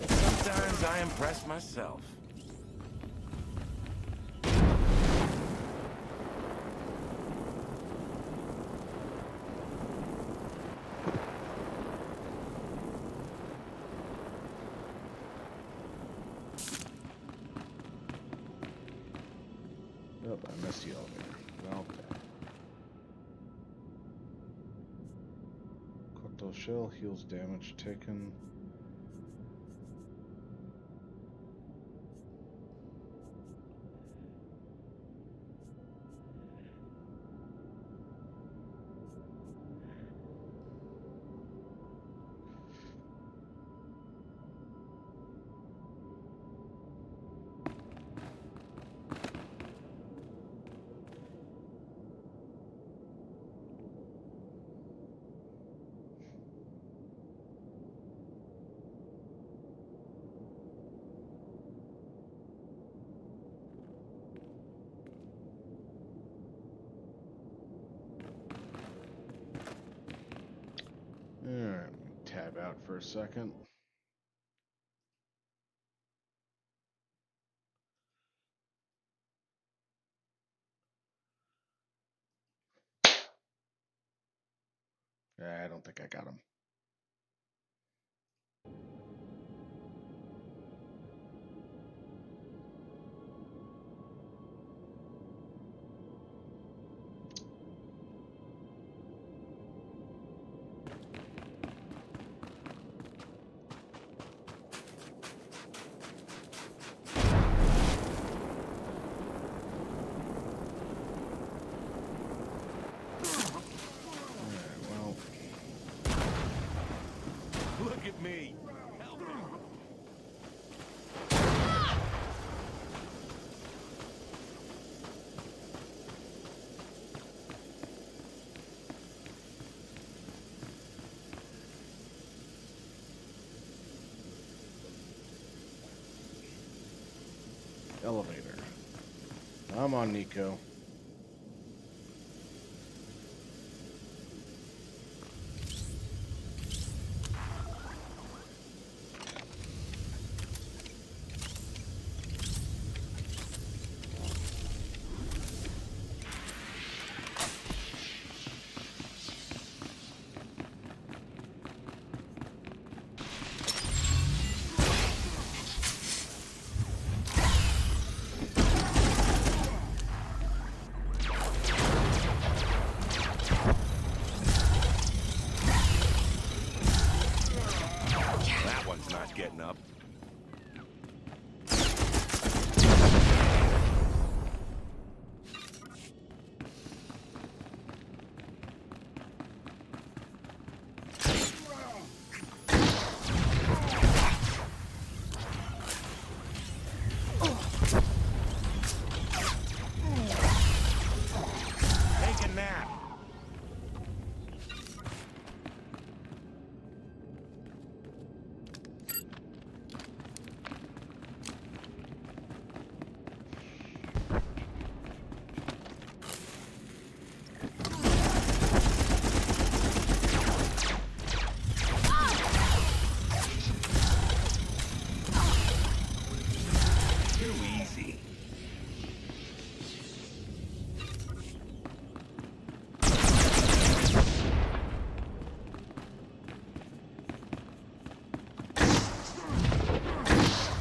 Sometimes I impress myself. Oh, I missed the elevator. Well, Cocteau shell heals damage taken. Alright, tab out for a second. I don't think I got him. Look at me. Help me. Elevator. I'm on Nico. That one's not getting up. Take a nap. Too easy.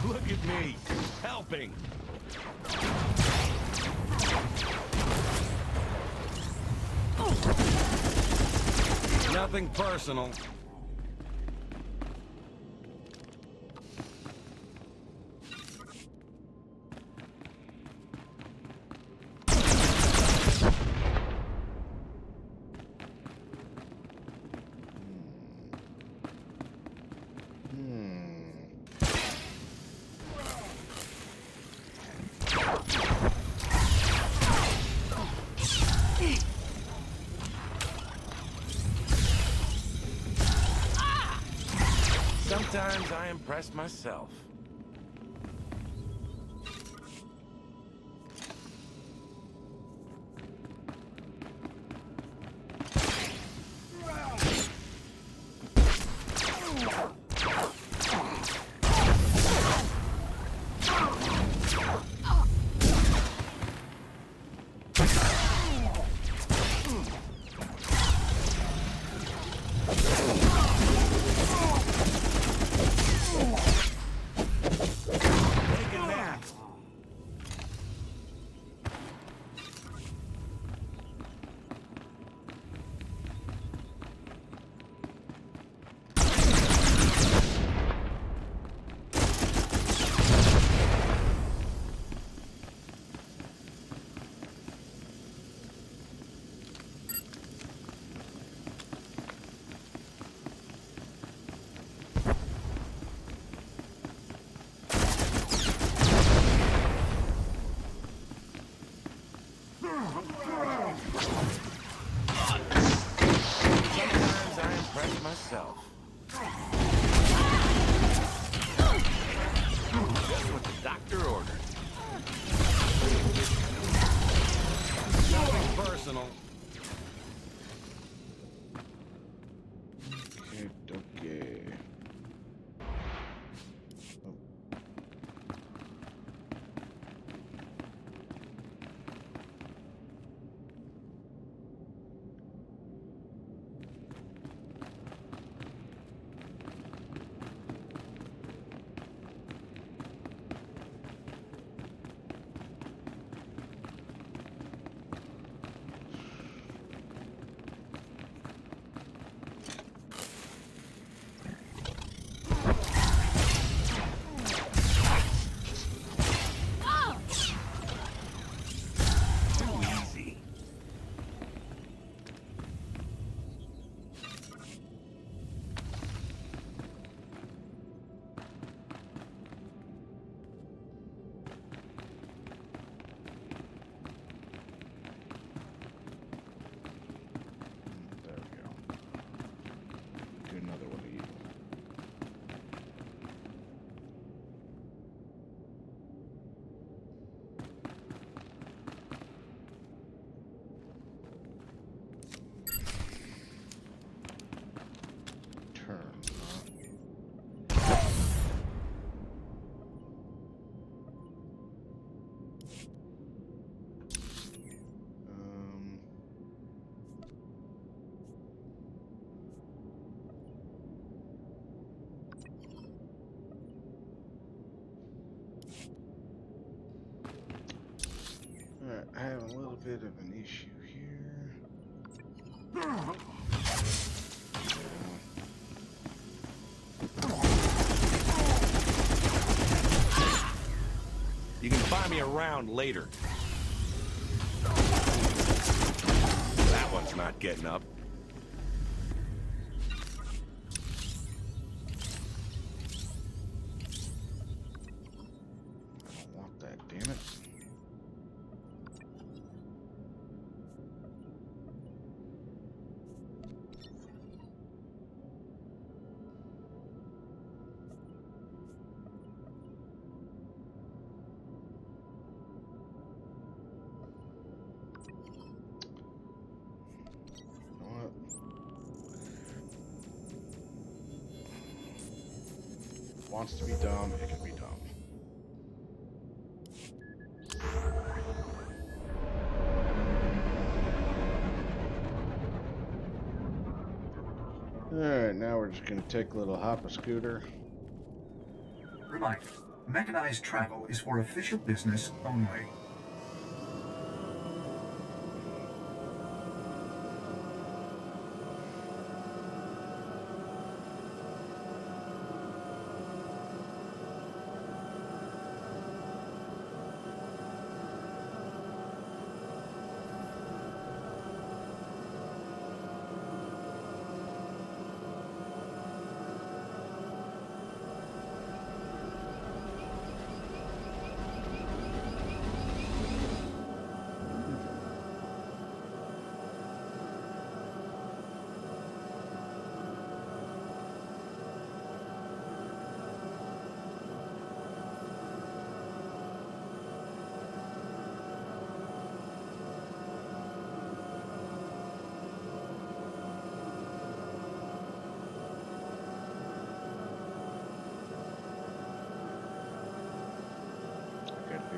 Look at me, helping. Nothing personal. Sometimes I impress myself. Myself. Just what the doctor ordered. Nothing personal. Okay. Alright, I have a little bit of an issue here. You can buy me around later. That one's not getting up. I don't want that, damn it. Wants to be dumb, it can be dumb. Alright, now we're just gonna take a little hopper scooter. Reminder, mechanized travel is for official business only.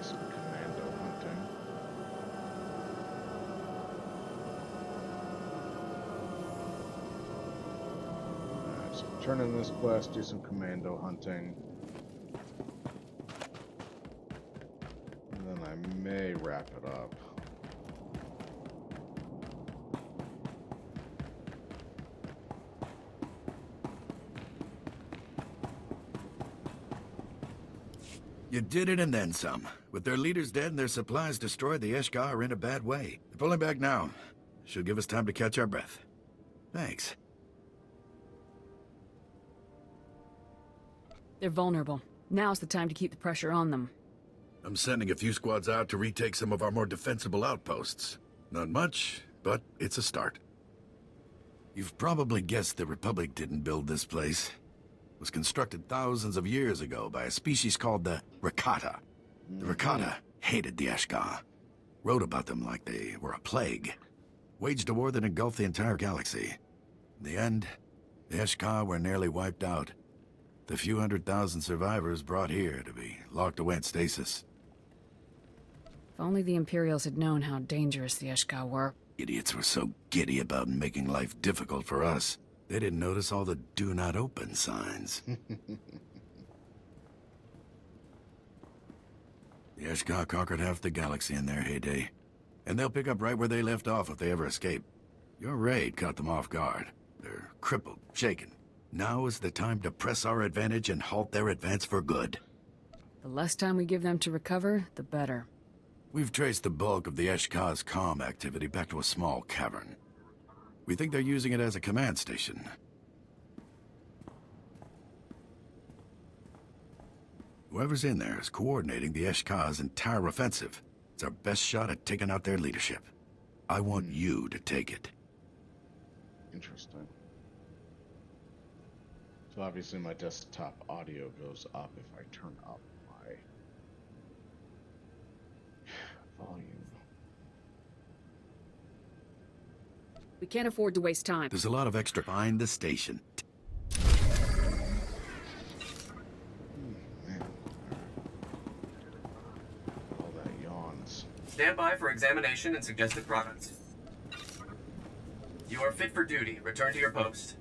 do some commando hunting. Alright, so turn in this quest, do some commando hunting. And then I may wrap it up. You did it and then some. With their leaders dead and their supplies destroyed, the SWTOR are in a bad way. They're pulling back now. Should give us time to catch our breath. Thanks. They're vulnerable. Now's the time to keep the pressure on them. I'm sending a few squads out to retake some of our more defensible outposts. Not much, but it's a start. You've probably guessed the Republic didn't build this place. It was constructed thousands of years ago by a species called the Rakata. The Rakata hated the SWTOR. Wrote about them like they were a plague. Waged a war that engulfed the entire galaxy. In the end, the SWTOR were nearly wiped out. The few 100,000 survivors brought here to be locked away in stasis. If only the Imperials had known how dangerous the SWTOR were. Idiots were so giddy about making life difficult for us. They didn't notice all the do not open signs. The SWTOR conquered half the galaxy in their heyday. And they'll pick up right where they left off if they ever escape. Your raid caught them off guard. They're crippled, shaken. Now is the time to press our advantage and halt their advance for good. The less time we give them to recover, the better. We've traced the bulk of the SWTOR's comm activity back to a small cavern. We think they're using it as a command station. Whoever's in there is coordinating the SWTOR's entire offensive. It's our best shot at taking out their leadership. I want you to take it. Interesting. So obviously my desktop audio goes up if I turn up my volume. We can't afford to waste time. There's a lot of extra. Find the station. Man. All that yawns. Stand by for examination and suggested products. You are fit for duty. Return to your post.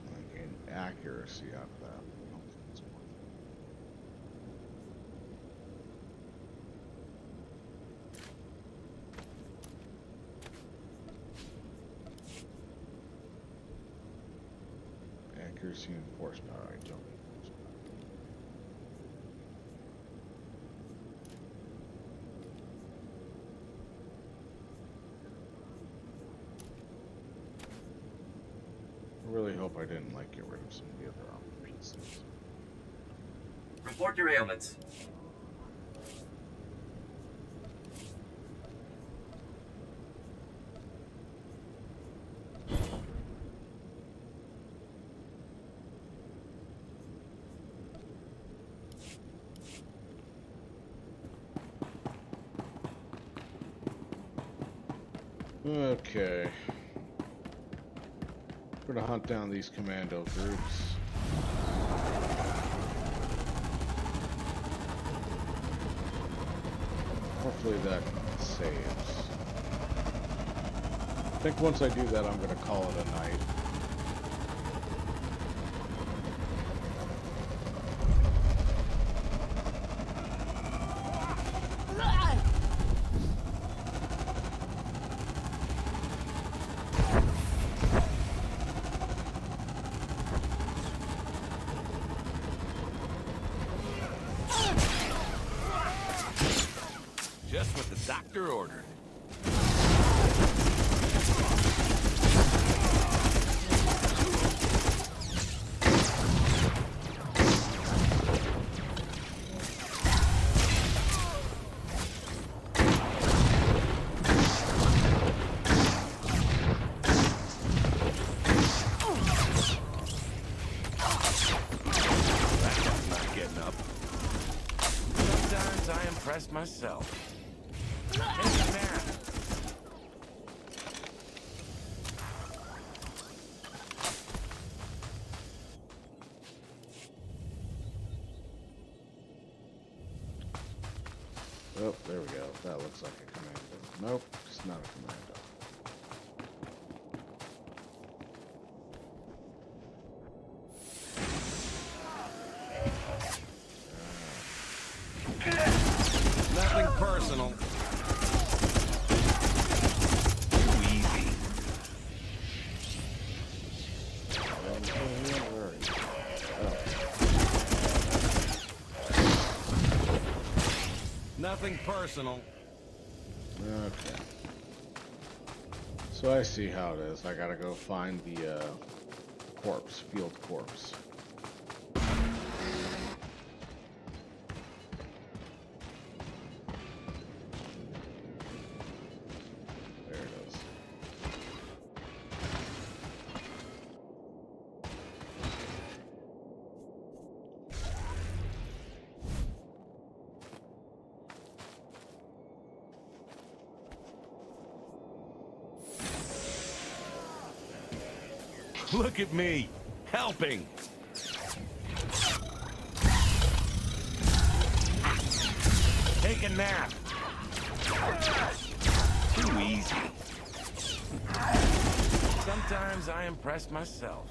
I gain accuracy out of that. Accuracy and horsepower, I don't need horsepower. I really hope I didn't get rid of some of the other armor pieces. Report your ailments. Okay. We're gonna hunt down these commando groups. Hopefully that saves. I think once I do that, I'm gonna call it a night. Just what the doctor ordered. That's not getting up. Sometimes I impress myself. Take a nap. Oh, there we go. That looks like a commando. Nope, it's not a commando. Nothing personal. Too easy. Nothing personal. Okay. So I see how it is. I gotta go find the corpse, field corpse. There it is. Look at me, helping. Take a nap. Too easy. Sometimes I impress myself.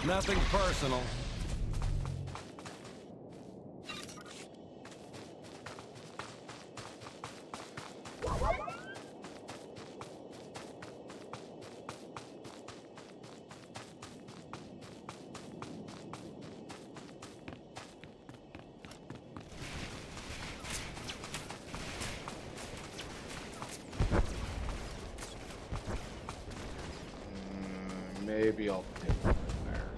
Nothing personal. Maybe I'll take it in there.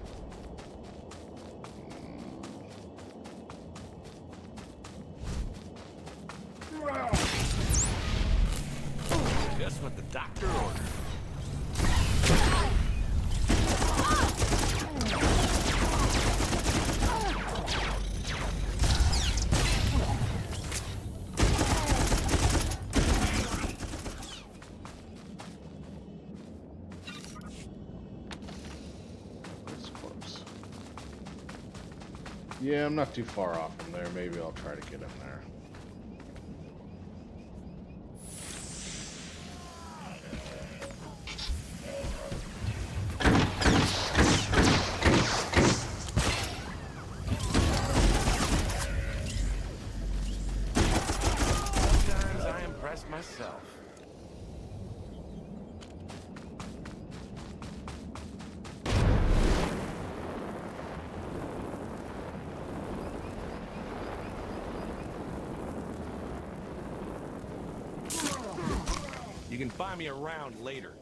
Just what the doctor ordered. Yeah, I'm not too far off from there. Maybe I'll try to get in there. Sometimes I impress myself. You can find me around later.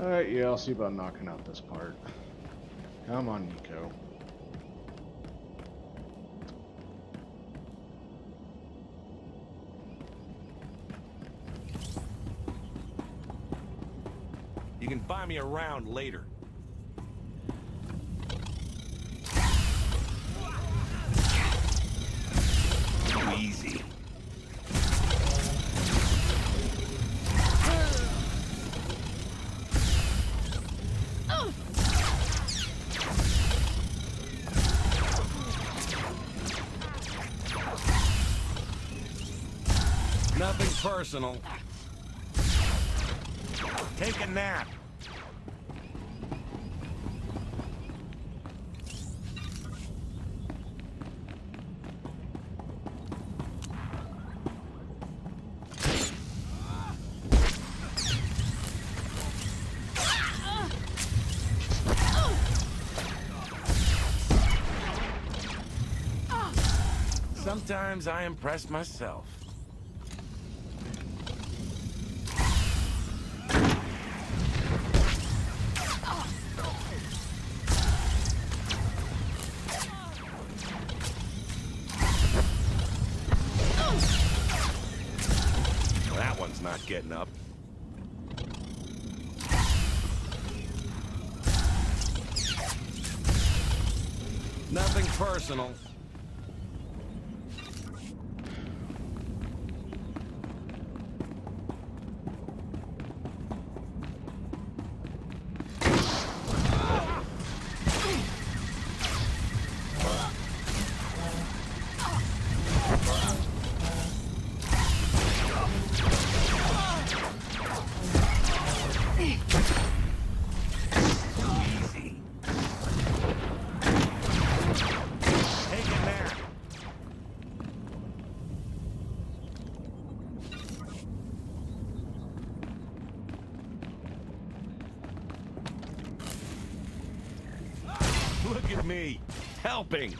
Alright, yeah, I'll see about knocking out this part. Come on, Nico. You can find me around later. Too easy. Nothing personal. Take a nap. Sometimes I impress myself. That one's not getting up. Nothing personal. Look at me, helping.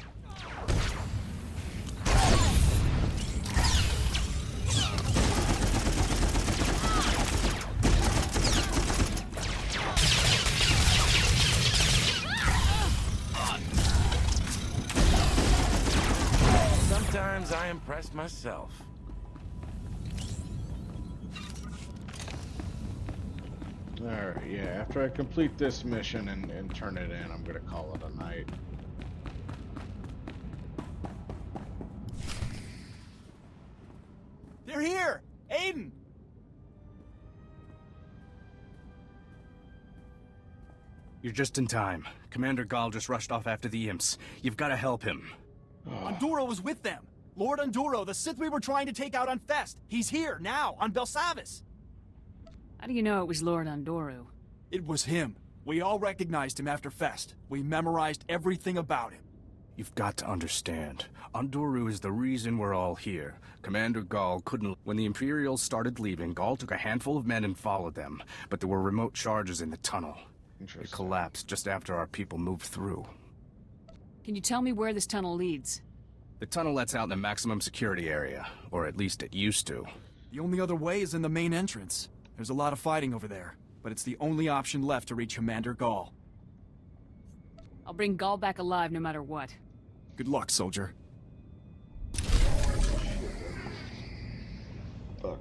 Sometimes I impress myself. Alright, yeah, after I complete this mission and turn it in, I'm gonna call it a night. They're here! Aiden! You're just in time. Commander Gall just rushed off after the imps. You've got to help him. Enduro was with them! Lord Enduro, the Sith we were trying to take out on Fest! He's here, now, on Belsavis! How do you know it was Lord Andoru? It was him. We all recognized him after Fest. We memorized everything about him. You've got to understand. Andoru is the reason we're all here. Commander Gall couldn't... When the Imperials started leaving, Gall took a handful of men and followed them. But there were remote charges in the tunnel. It collapsed just after our people moved through. Can you tell me where this tunnel leads? The tunnel lets out in the maximum security area. Or at least it used to. The only other way is in the main entrance. There's a lot of fighting over there, but it's the only option left to reach Commander Gall. I'll bring Gall back alive no matter what. Good luck, soldier. Fuck.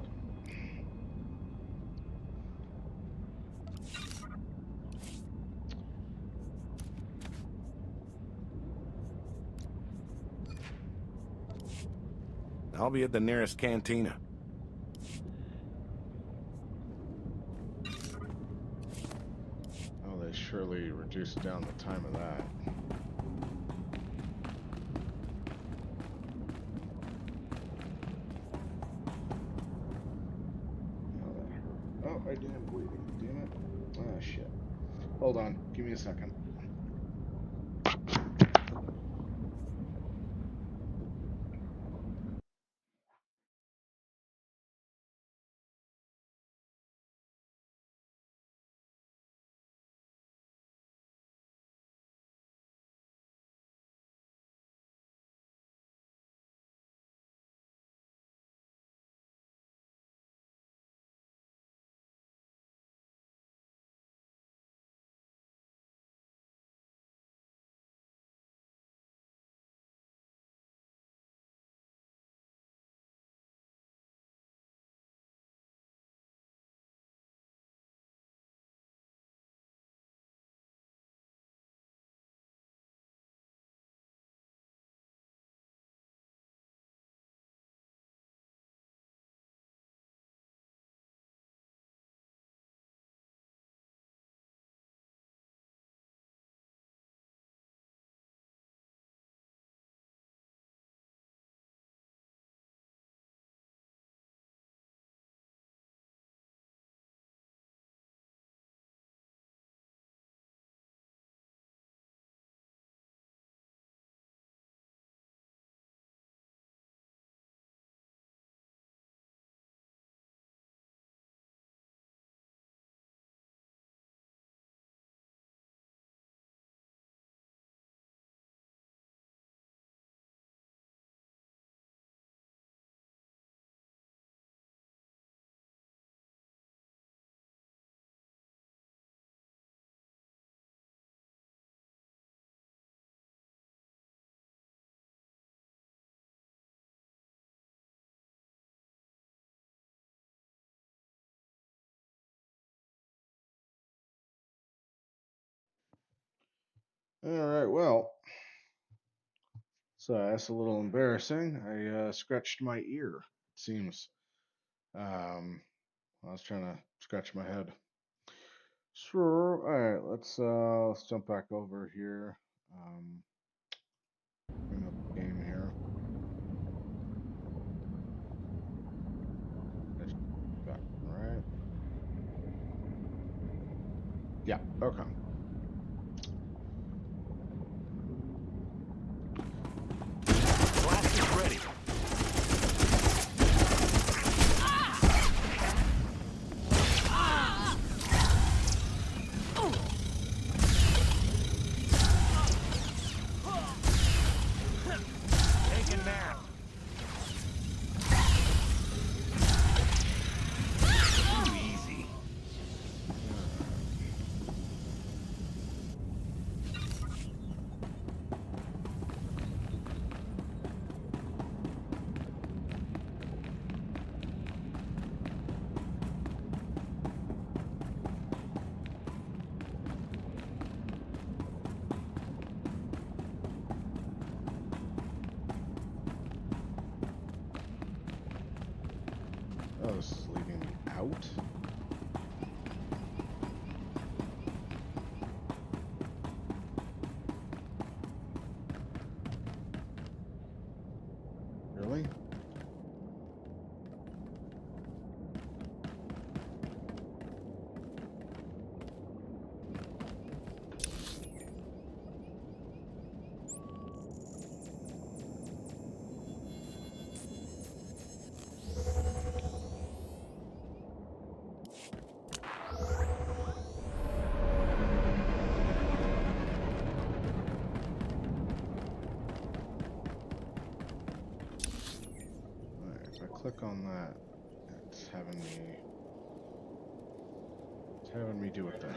I'll be at the nearest cantina. Oh, they surely reduced down the time of that. Oh, that hurt. Oh, I didn't bleeding. Damn it. Ah, shit. Hold on. Give me a second. Alright, well. So that's a little embarrassing. I scratched my ear, it seems. I was trying to scratch my head. Sure. Alright, let's jump back over here. Bring up the game here. Back, right? Yeah, okay. Blast is ready. Take a nap. Too easy. Oh, this is leaving me out? Really? Alright, if I click on that, it's having me do a thing.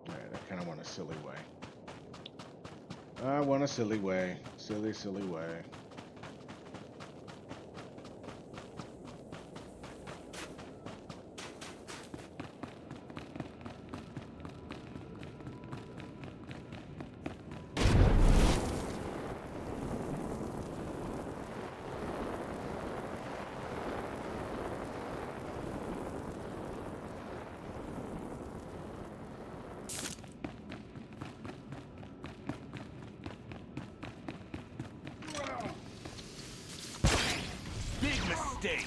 I kind of want a silly way. I want a silly way. Silly, silly way. Big mistake.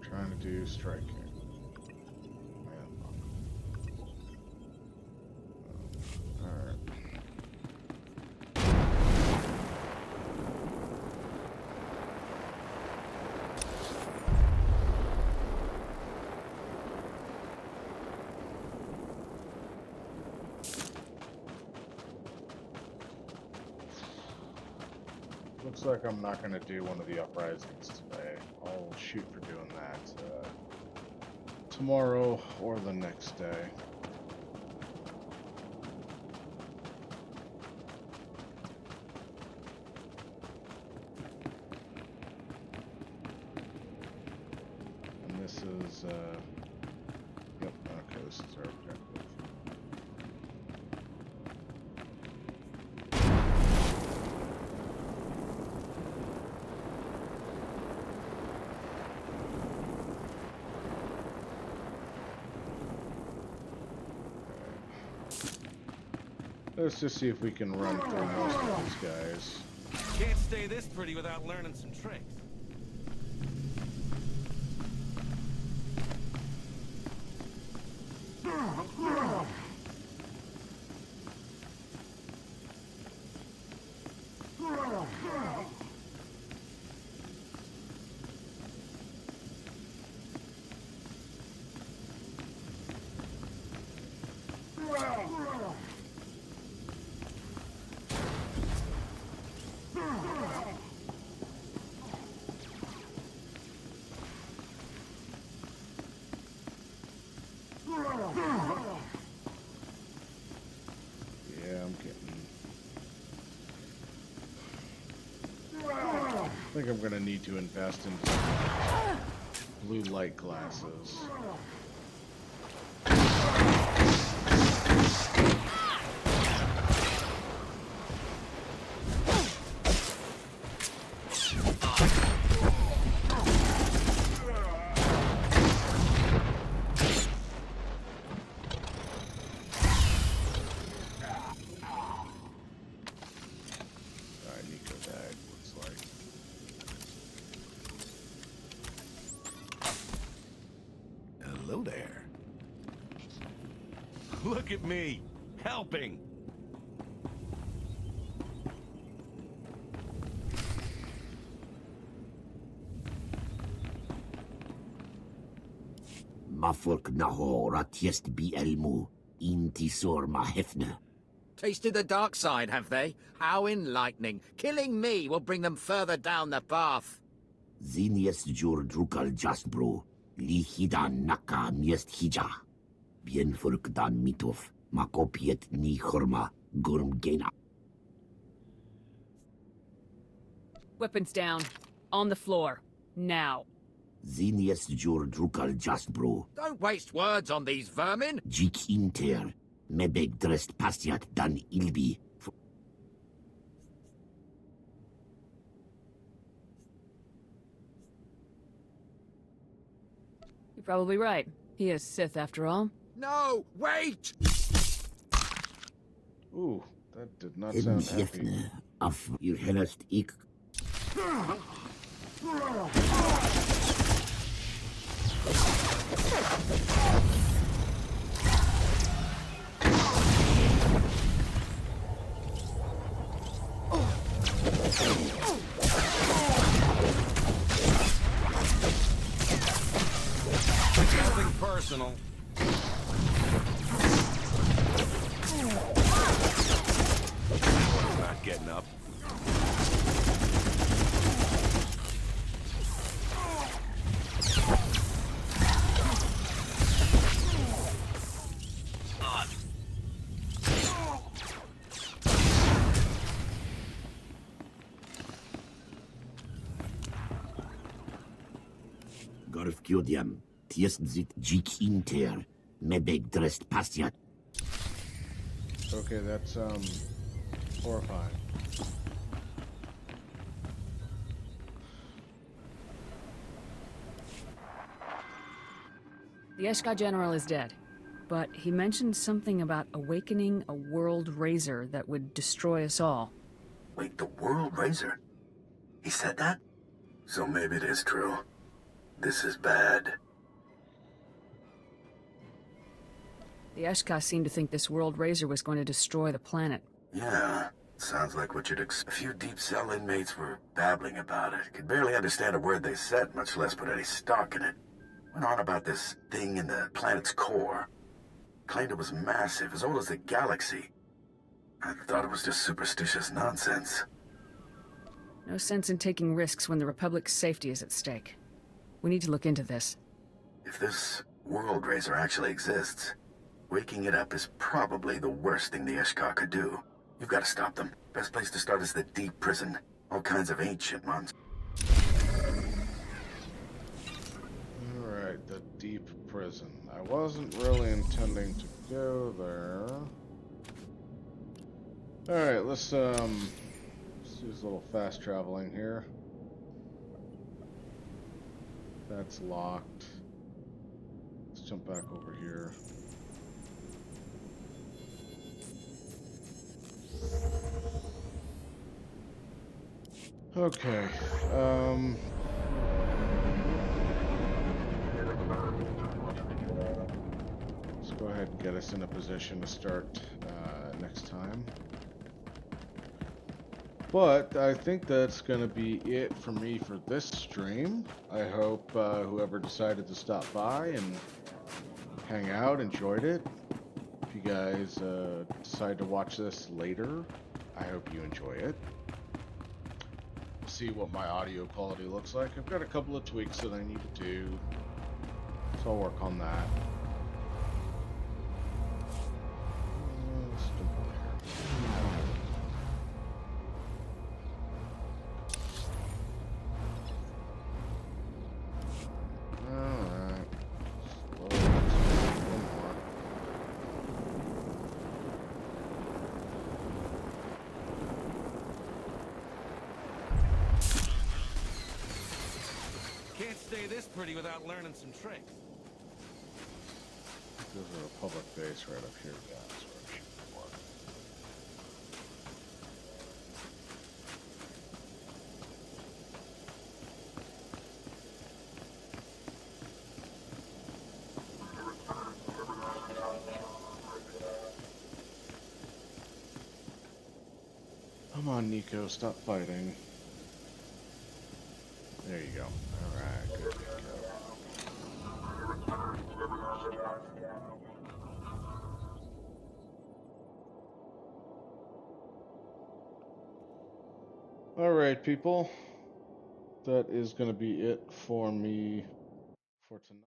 Trying to do strike here. Alright. Looks like I'm not going to do one of the uprisings today. I'll shoot for doing that tomorrow or the next day. And this is, yep, okay, this is our objective. Let's just see if we can run through most of these guys. Can't stay this pretty without learning some tricks. Yeah, I'm getting... I think I'm gonna need to invest in blue light glasses. Hello there. Look at me, helping. Mafurk Nahor Atiest Bi Elmu, Intisor Mahefne. Tasted the dark side, have they? How enlightening. Killing me will bring them further down the path. Ziniest Jur Drukal Jasbro, Li Hidan Naka Miest Hija. Bien Furk Dan Mitov, Makopiet Ni Horma, Gurm Gena. Weapons down. On the floor. Now. Ziniest Jur Drukal Jasbro, Don't waste words on these vermin. Jik Inter, Mebeg Drest Pasiat Dan Ilbi. You're probably right. He is Sith after all. No, wait! Ooh, that did not sound happy. Af your hellest ik. Nothing personal. Not getting up. Gorf Kyodiam, Tiest Zit Jik Inter, Mebeg Drest Pasiat. Okay, that's horrifying. The Eshka general is dead, but he mentioned something about awakening a world razor that would destroy us all. Wait, the World Razor? He said that? So maybe it is true. This is bad. The Eshka seemed to think this world razor was going to destroy the planet. Yeah, sounds like what you'd expect. A few deep cell inmates were babbling about it. Could barely understand a word they said, much less put any stock in it. Went on about this thing in the planet's core. Claimed it was massive, as old as the galaxy. I thought it was just superstitious nonsense. No sense in taking risks when the Republic's safety is at stake. We need to look into this. If this World Razor actually exists, waking it up is probably the worst thing the Eshkar could do. You've got to stop them. Best place to start is the deep prison. All kinds of ancient monsters. Alright, the deep prison. I wasn't really intending to go there. Alright, let's do a little fast traveling here. That's locked. Let's jump back over here. Okay. Let's go ahead and get us in a position to start next time. But I think that's going to be it for me for this stream. I hope whoever decided to stop by and hang out enjoyed it. If you guys decide to watch this later, I hope you enjoy it. See what my audio quality looks like. I've got a couple of tweaks that I need to do, so I'll work on that. Can't stay this pretty without learning some tricks. There's a Republic base right up here. Yeah, that's where I should work. Come on, Nico, stop fighting. There you go. Alright, good to go. Alright, people. That is going to be it for me for tonight.